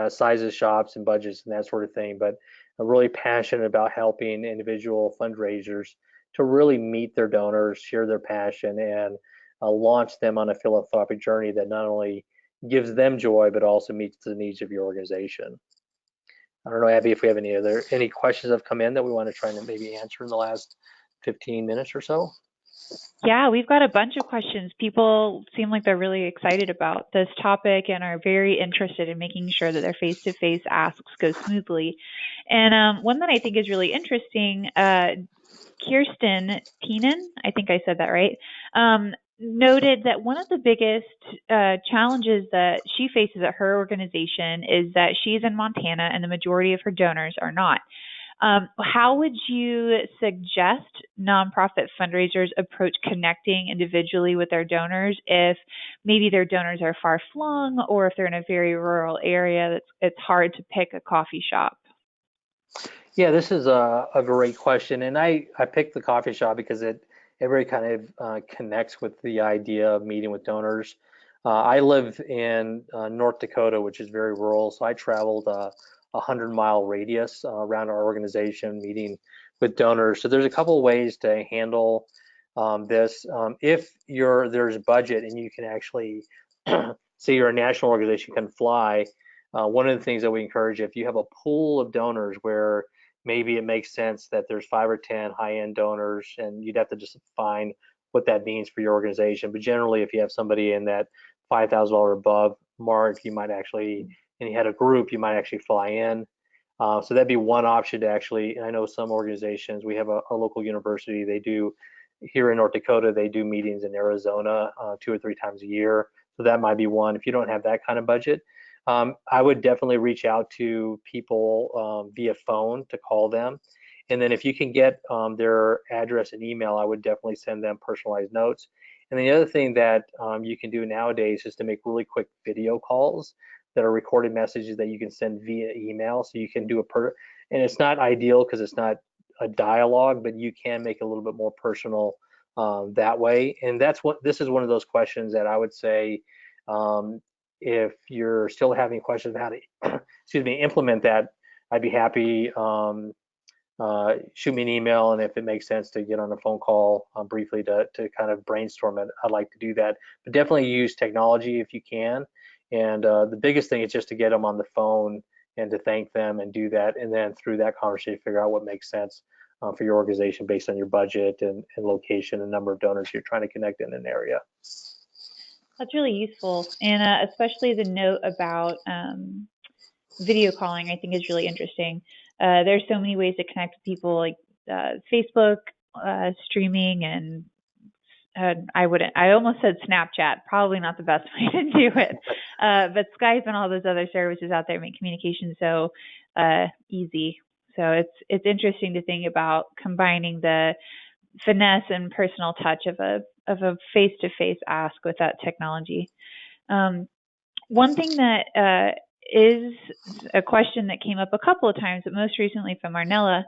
sizes, shops, and budgets, and that sort of thing. But I'm really passionate about helping individual fundraisers to really meet their donors, share their passion, and launch them on a philanthropic journey that not only gives them joy, but also meets the needs of your organization. I don't know, Abby, if we have any questions that have come in that we want to try and maybe answer in the last 15 minutes or so. Yeah, we've got a bunch of questions. People seem like they're really excited about this topic and are very interested in making sure that their face-to-face asks go smoothly. And one that I think is really interesting, Kirsten Teenan, I think I said that right, noted that one of the biggest challenges that she faces at her organization is that she's in Montana and the majority of her donors are not. How would you suggest nonprofit fundraisers approach connecting individually with their donors if maybe their donors are far flung, or if they're in a very rural area it's hard to pick a coffee shop? Yeah, this is a great question, and I picked the coffee shop because it really kind of connects with the idea of meeting with donors. I live in North Dakota, which is very rural, so I traveled a 100-mile radius around our organization meeting with donors. So there's a couple of ways to handle this. If there's budget and you can actually say you're a national organization, can fly. One of the things that we encourage, if you have a pool of donors where maybe it makes sense that there's 5 or 10 high-end donors, and you'd have to just define what that means for your organization. But generally, if you have somebody in that $5,000 above mark, you might actually, and you had a group, you might actually fly in. So that'd be one option to actually, and I know some organizations, we have a local university, they do, here in North Dakota, they do meetings in Arizona 2 or 3 times a year. So that might be one. If you don't have that kind of budget, I would definitely reach out to people via phone to call them. And then if you can get their address and email, I would definitely send them personalized notes. And the other thing that you can do nowadays is to make really quick video calls that are recorded messages that you can send via email. So you can do and it's not ideal because it's not a dialogue, but you can make it a little bit more personal that way. And this is one of those questions that I would say, if you're still having questions about how to, excuse me, implement that, I'd be happy. Shoot me an email, and if it makes sense to get on a phone call briefly to kind of brainstorm it, I'd like to do that. But definitely use technology if you can. And the biggest thing is just to get them on the phone and to thank them and do that. And then through that conversation, figure out what makes sense for your organization based on your budget and location and number of donors you're trying to connect in an area. That's really useful, and especially the note about video calling, I think, is really interesting. There's so many ways to connect with people, like Facebook, streaming, and I almost said Snapchat. Probably not the best way to do it, but Skype and all those other services out there make communication so easy. So it's interesting to think about combining the finesse and personal touch of a face-to-face ask with that technology. One thing that is a question that came up a couple of times, but most recently from Marnella.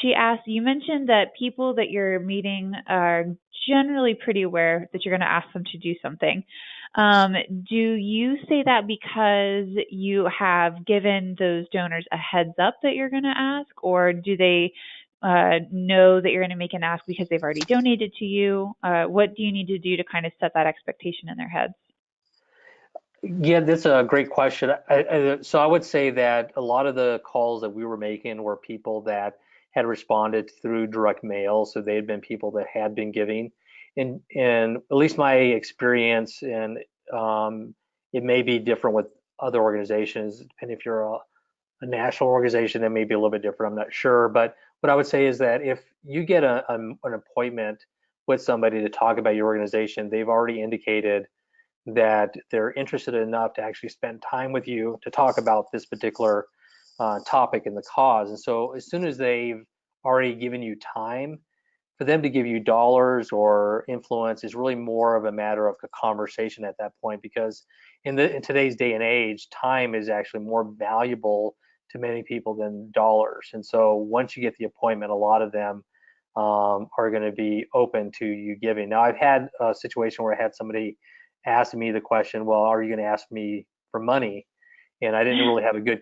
She asked, you mentioned that people that you're meeting are generally pretty aware that you're going to ask them to do something. Do you say that because you have given those donors a heads up that you're going to ask, or do they know that you're going to make an ask because they've already donated to you? What do you need to do to kind of set that expectation in their heads? Yeah, that's a great question. So I would say that a lot of the calls that we were making were people that had responded through direct mail. So they had been people that had been giving. And at least my experience, and it may be different with other organizations, and if you're a national organization, that may be a little bit different. I'm not sure. But what I would say is that if you get an appointment with somebody to talk about your organization, they've already indicated that they're interested enough to actually spend time with you to talk about this particular topic and the cause. And so as soon as they've already given you time, for them to give you dollars or influence is really more of a matter of a conversation at that point, because in today's day and age, time is actually more valuable to many people than dollars. And so once you get the appointment, a lot of them are going to be open to you giving. Now, I've had a situation where I had somebody ask me the question, well, are you going to ask me for money? And I didn't really have a good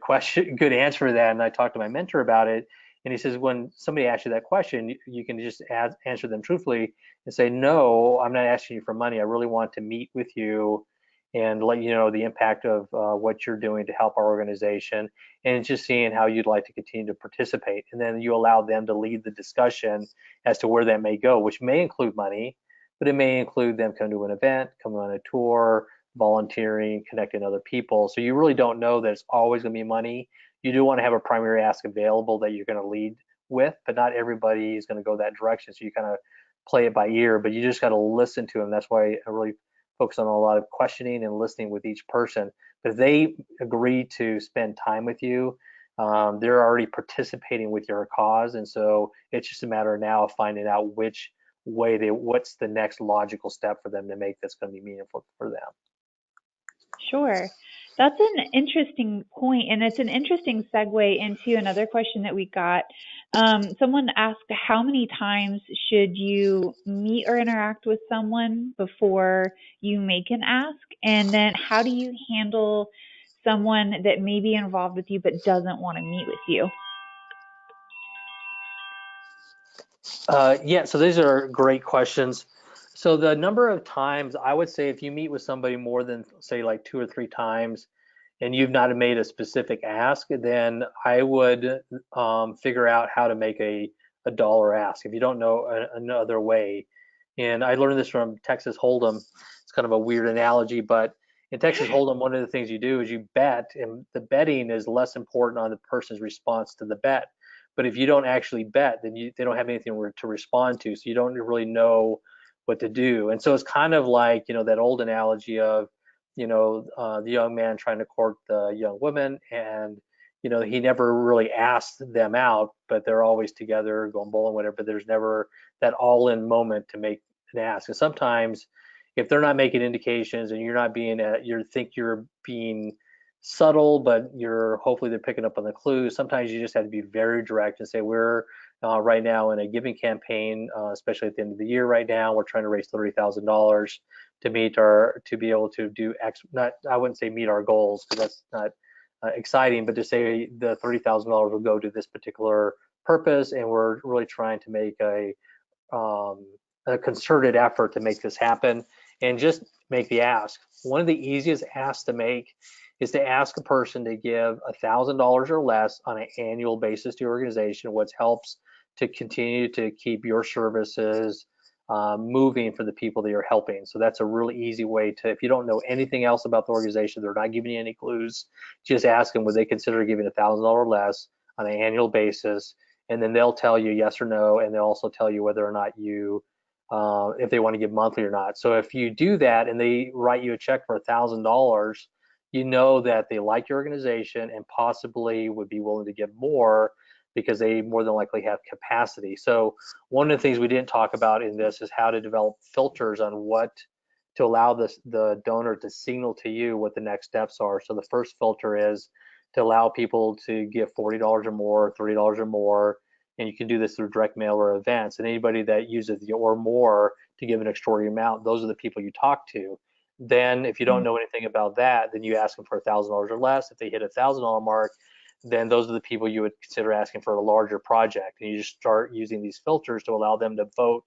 answer to that. And I talked to my mentor about it. And he says, when somebody asks you that question, you can just answer them truthfully and say, no, I'm not asking you for money. I really want to meet with you and let you know the impact of what you're doing to help our organization, and just seeing how you'd like to continue to participate. And then you allow them to lead the discussion as to where that may go, which may include money, but it may include them coming to an event, coming on a tour, volunteering, connecting other people. So you really don't know that it's always going to be money. You do want to have a primary ask available that you're going to lead with, but not everybody is going to go that direction. So you kind of play it by ear, but you just got to listen to them. That's why I really focus on a lot of questioning and listening with each person. But if they agree to spend time with you, they're already participating with your cause. And so it's just a matter now of finding out what's the next logical step for them to make that's going to be meaningful for them. Sure. That's an interesting point, and it's an interesting segue into another question that we got. Someone asked, how many times should you meet or interact with someone before you make an ask? And then how do you handle someone that may be involved with you but doesn't want to meet with you? Yeah, so these are great questions. So the number of times, I would say if you meet with somebody more than, say, like 2 or 3 times, and you've not made a specific ask, then I would figure out how to make a dollar ask if you don't know another way. And I learned this from Texas Hold'em. It's kind of a weird analogy, but in Texas Hold'em, one of the things you do is you bet, and the betting is less important on the person's response to the bet. But if you don't actually bet, then they don't have anything to respond to, so you don't really know what to do. And so it's kind of like, that old analogy of, the young man trying to court the young woman, and he never really asked them out, but they're always together going bowling, whatever. But there's never that all-in moment to make and ask. And sometimes if they're not making indications and you're not being, you think you're being subtle, but you're hopefully they're picking up on the clues. Sometimes you just have to be very direct and say, we're right now in a giving campaign, especially at the end of the year right now, we're trying to raise $30,000 to meet to be able to do X, not, I wouldn't say meet our goals because that's not exciting, but to say the $30,000 will go to this particular purpose, and we're really trying to make a concerted effort to make this happen, and just make the ask. One of the easiest asks to make is to ask a person to give $1,000 or less on an annual basis to your organization, which helps to continue to keep your services moving for the people that you're helping. So that's a really easy way to, if you don't know anything else about the organization, they're not giving you any clues, just ask them, would they consider giving $1,000 less on an annual basis? And then they'll tell you yes or no, and they'll also tell you whether or not you, if they want to give monthly or not. So if you do that and they write you a check for $1,000, you know that they like your organization and possibly would be willing to give more because they more than likely have capacity. So one of the things we didn't talk about in this is how to develop filters on what to allow the donor to signal to you what the next steps are. So the first filter is to allow people to give $40 or more, $30 or more, and you can do this through direct mail or events. And anybody that uses the or more to give an extraordinary amount, those are the people you talk to. Then if you don't know anything about that, then you ask them for $1,000 or less. If they hit $1,000 mark, then those are the people you would consider asking for a larger project. And you just start using these filters to allow them to vote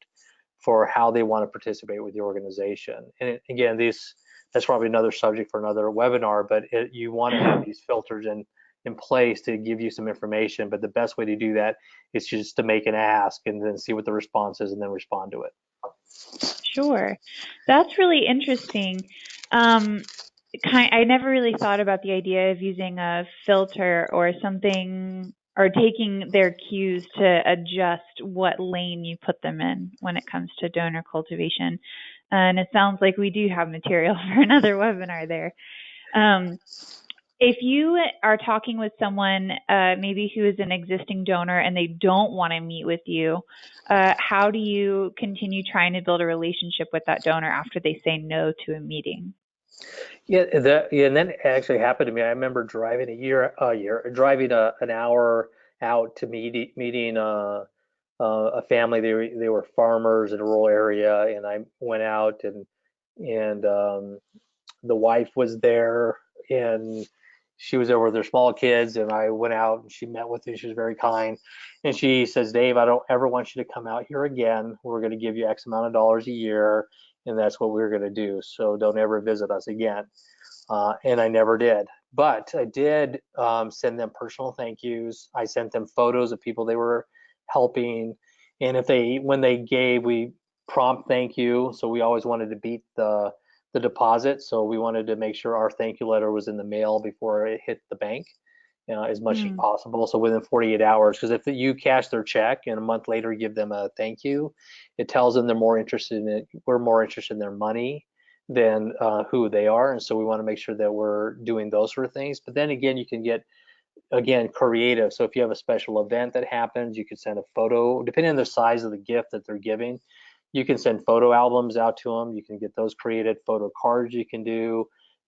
for how they want to participate with the organization. And again, that's probably another subject for another webinar, but you want to have these filters in place to give you some information. But the best way to do that is just to make an ask and then see what the response is and then respond to it. Sure. That's really interesting. I never really thought about the idea of using a filter or something, or taking their cues to adjust what lane you put them in when it comes to donor cultivation. And it sounds like we do have material for another webinar there. If you are talking with someone, maybe who is an existing donor and they don't want to meet with you, how do you continue trying to build a relationship with that donor after they say no to a meeting? Yeah, and that actually happened to me. I remember driving driving an hour out to meeting a family. They were farmers in a rural area, and I went out and the wife was there, and she was there with her small kids, and I went out and she met with me. She was very kind, and she says, Dave, I don't ever want you to come out here again. We're going to give you X amount of dollars a year, and that's what we're going to do. So don't ever visit us again. And I never did. But I did send them personal thank yous. I sent them photos of people they were helping. And when they gave, we prompt thank you. So we always wanted to beat the deposit. So we wanted to make sure our thank you letter was in the mail before it hit the bank, as much as possible. So within 48 hours, because if you cash their check and a month later give them a thank you, it tells them they're more interested in it. We're more interested in their money than who they are. And so we want to make sure that we're doing those sort of things. But then again, you can get, again, creative. So if you have a special event that happens, you could send a photo, depending on the size of the gift that they're giving. You can send photo albums out to them. You can get those created, photo cards you can do.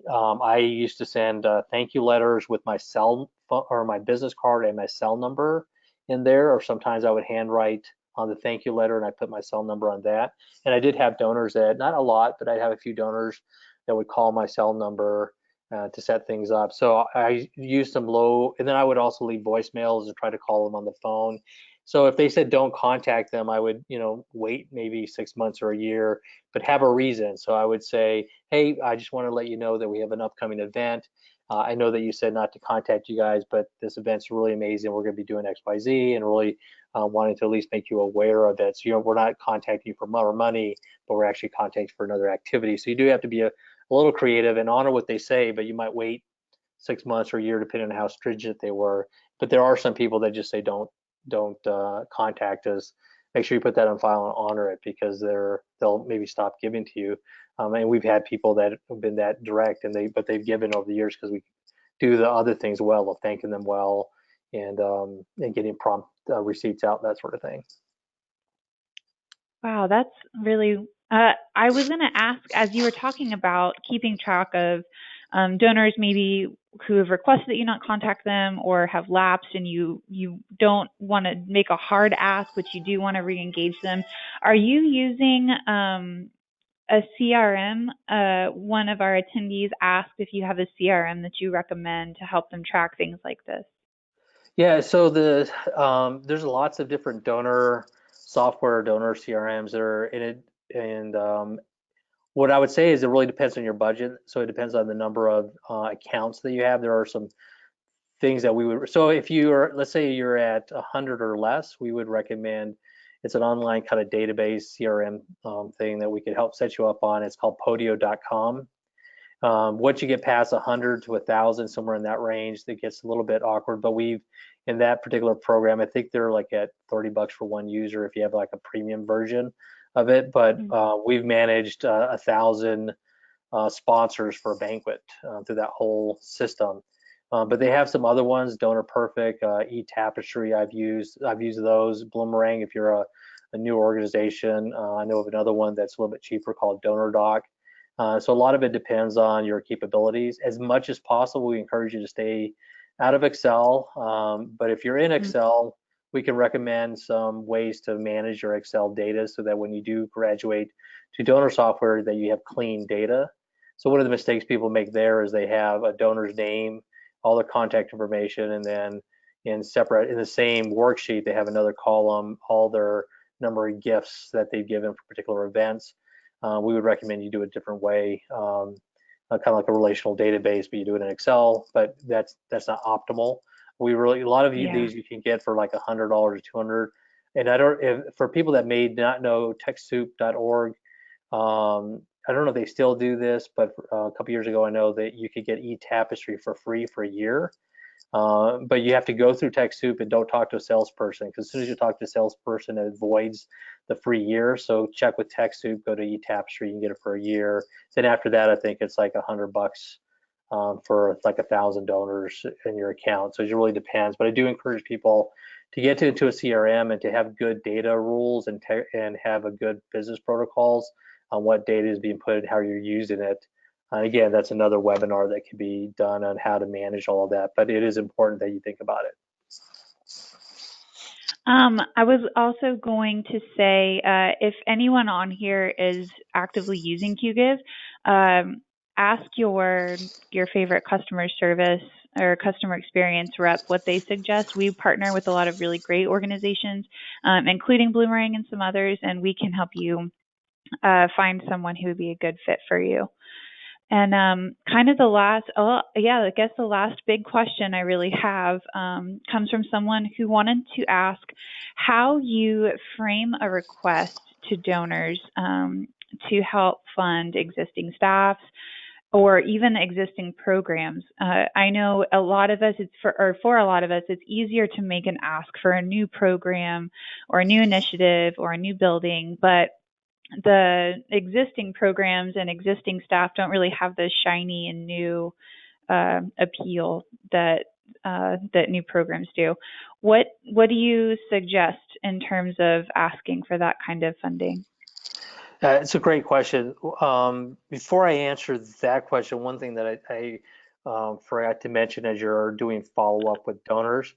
I used to send thank you letters with my cell or my business card and my cell number in there, or sometimes I would handwrite on the thank you letter and I put my cell number on that. And I did have donors that, not a lot, but I'd have a few donors that would call my cell number to set things up. So I used some low, and then I would also leave voicemails and try to call them on the phone. So if they said don't contact them, I would, wait maybe 6 months or a year, but have a reason. So I would say, hey, I just want to let you know that we have an upcoming event. I know that you said not to contact you guys, but this event's really amazing. We're going to be doing X, Y, Z, and really wanting to at least make you aware of it. So, we're not contacting you for more money, but we're actually contacting for another activity. So you do have to be a little creative and honor what they say, but you might wait 6 months or a year depending on how stringent they were. But there are some people that just say don't contact us. Make sure you put that on file and honor it, because they'll maybe stop giving to you. And we've had people that have been that direct, but they've given over the years because we do the other things well, of thanking them well, and getting prompt receipts out, that sort of thing. Wow, that's really I was going to ask, as you were talking about keeping track of donors maybe who have requested that you not contact them or have lapsed, and you don't want to make a hard ask, but you do want to re-engage them. Are you using a CRM? One of our attendees asked if you have a CRM that you recommend to help them track things like this. Yeah, so there's lots of different donor software, donor CRMs that are in it, and what I would say is it really depends on your budget. So it depends on the number of accounts that you have. There are some things that we would. So if you're, let's say you're at 100 or less, we would recommend. It's an online kind of database CRM thing that we could help set you up on. It's called Podio.com. Once you get past 100 to 1,000, somewhere in that range, that gets a little bit awkward. But in that particular program, I think they're like at $30 for one user if you have like a premium version of it. But we've managed 1,000 sponsors for a banquet through that whole system. But they have some other ones, Donor Perfect, eTapestry. I've used those. Bloomerang, if you're a new organization. I know of another one that's a little bit cheaper called DonorDoc. So a lot of it depends on your capabilities. As much as possible, we encourage you to stay out of Excel. But if you're in Excel, we can recommend some ways to manage your Excel data so that when you do graduate to donor software, that you have clean data. So one of the mistakes people make there is they have a donor's name, all their contact information, and then in the same worksheet, they have another column, all their number of gifts that they've given for particular events. We would recommend you do it a different way, kind of like a relational database, but you do it in Excel. But that's not optimal. A lot of Yeah. these you can get for like $100 or 200. And for people that may not know, TechSoup.org. I don't know if they still do this, but a couple years ago, I know that you could get eTapestry for free for a year. But you have to go through TechSoup and don't talk to a salesperson, because as soon as you talk to a salesperson, it avoids the free year. So check with TechSoup, go to eTapestry, you can get it for a year. Then after that, I think it's like $100 for like 1,000 donors in your account. So it really depends. But I do encourage people to get into a CRM and to have good data rules and have a good business protocols on what data is being put and how you're using it. Again, that's another webinar that can be done on how to manage all of that, but it is important that you think about it. I was also going to say, if anyone on here is actively using QGive, ask your favorite customer service or customer experience rep what they suggest. We partner with a lot of really great organizations, including Bloomerang and some others, and we can help you find someone who would be a good fit for you. And kind of I guess the last big question I really have comes from someone who wanted to ask how you frame a request to donors to help fund existing staffs or even existing programs. I know a lot of us, for a lot of us, it's easier to make an ask for a new program or a new initiative or a new building, but the existing programs and existing staff don't really have the shiny and new appeal that new programs do. What do you suggest in terms of asking for that kind of funding? It's a great question. Before I answer that question, one thing that I forgot to mention as you're doing follow-up with donors,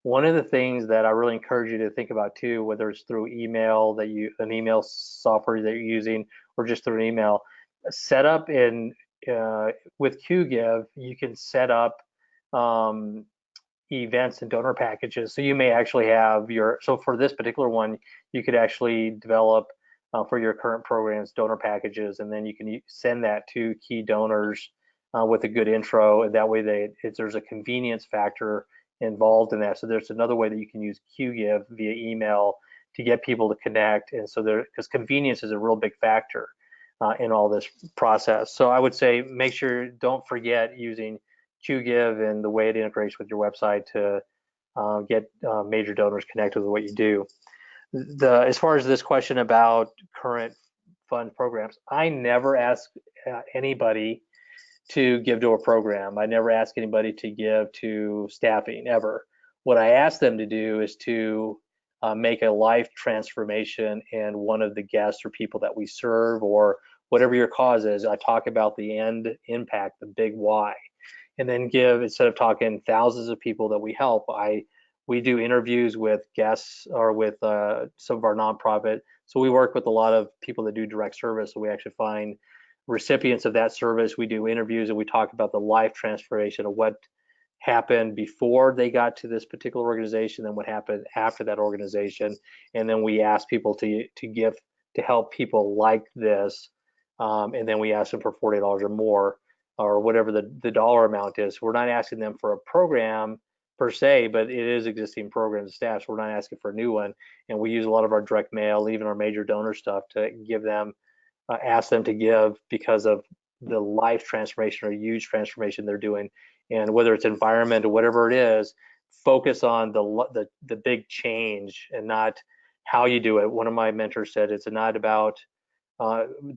one of the things that I really encourage you to think about too, whether it's through an email software that you're using, or just through an email, set up with QGive, you can set up events and donor packages. So you may actually have so for this particular one, you could actually develop for your current programs donor packages, and then you can send that to key donors with a good intro, and that way there's a convenience factor involved in that. So there's another way that you can use QGive via email to get people to connect, and so because convenience is a real big factor in all this process. So I would say make sure, don't forget using QGive and the way it integrates with your website to get major donors connected with what you do. As far as this question about current fund programs, I never ask anybody to give to a program. I never ask anybody to give to staffing ever. What I ask them to do is to make a life transformation in one of the guests or people that we serve, or whatever your cause is. I talk about the end impact, the big why, and then give, instead of talking thousands of people that we help, we do interviews with guests or with some of our nonprofit. So we work with a lot of people that do direct service. So we actually find recipients of that service. We do interviews and we talk about the life transformation of what happened before they got to this particular organization and what happened after that organization. And then we ask people to give, to help people like this. And then we ask them for $40 or more, or whatever the dollar amount is. We're not asking them for a program per se, but it is existing programs and staff. So we're not asking for a new one. And we use a lot of our direct mail, even our major donor stuff, to give them, ask them to give because of the life transformation or huge transformation they're doing. And whether it's environment or whatever it is, focus on the big change and not how you do it. One of my mentors said it's not about,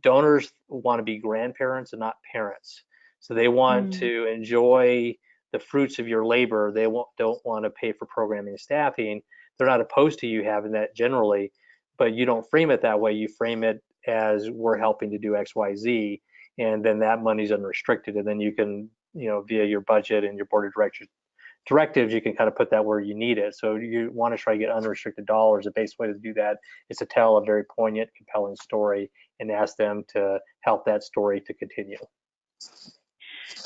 donors want to be grandparents and not parents. So they want to enjoy the fruits of your labor. They don't want to pay for programming and staffing. They're not opposed to you having that generally, but you don't frame it that way. You frame it as, we're helping to do X, Y, Z, and then that money's unrestricted. And then you can, via your budget and your board of directors directives, you can kind of put that where you need it. So you want to try to get unrestricted dollars. The best way to do that is to tell a very poignant, compelling story and ask them to help that story to continue.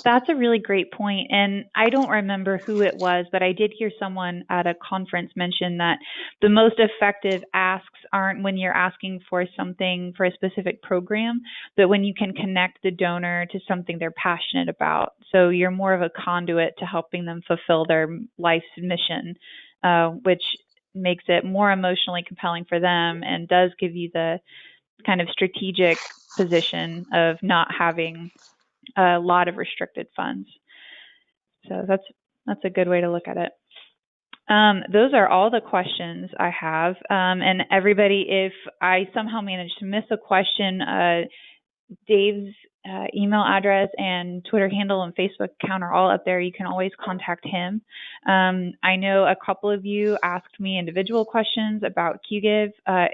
That's a really great point. And I don't remember who it was, but I did hear someone at a conference mention that the most effective asks aren't when you're asking for something for a specific program, but when you can connect the donor to something they're passionate about. So you're more of a conduit to helping them fulfill their life's mission, which makes it more emotionally compelling for them and does give you the kind of strategic position of not having a lot of restricted funds. So that's a good way to look at it. Those are all the questions I have. And everybody, if I somehow manage to miss a question, Dave's email address and Twitter handle and Facebook account are all up there. You can always contact him. I know a couple of you asked me individual questions about QGive.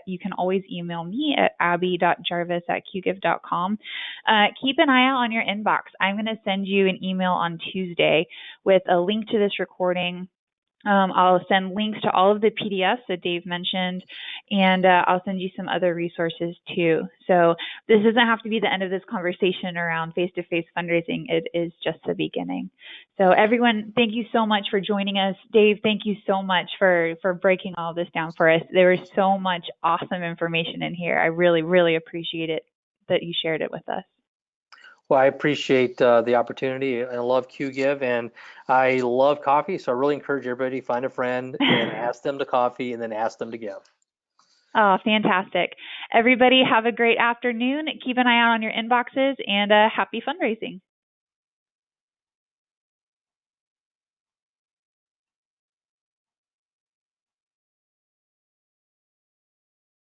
You can always email me at abby.jarvis@qgive.com. Keep an eye out on your inbox. I'm going to send you an email on Tuesday with a link to this recording. I'll send links to all of the PDFs that Dave mentioned, and I'll send you some other resources too. So this doesn't have to be the end of this conversation around face-to-face fundraising. It is just the beginning. So everyone, thank you so much for joining us. Dave, thank you so much for breaking all this down for us. There was so much awesome information in here. I really, really appreciate it that you shared it with us. Well, I appreciate the opportunity. I love QGive and I love coffee. So I really encourage everybody, find a friend and ask them to coffee and then ask them to give. Oh, fantastic. Everybody have a great afternoon. Keep an eye out on your inboxes and happy fundraising.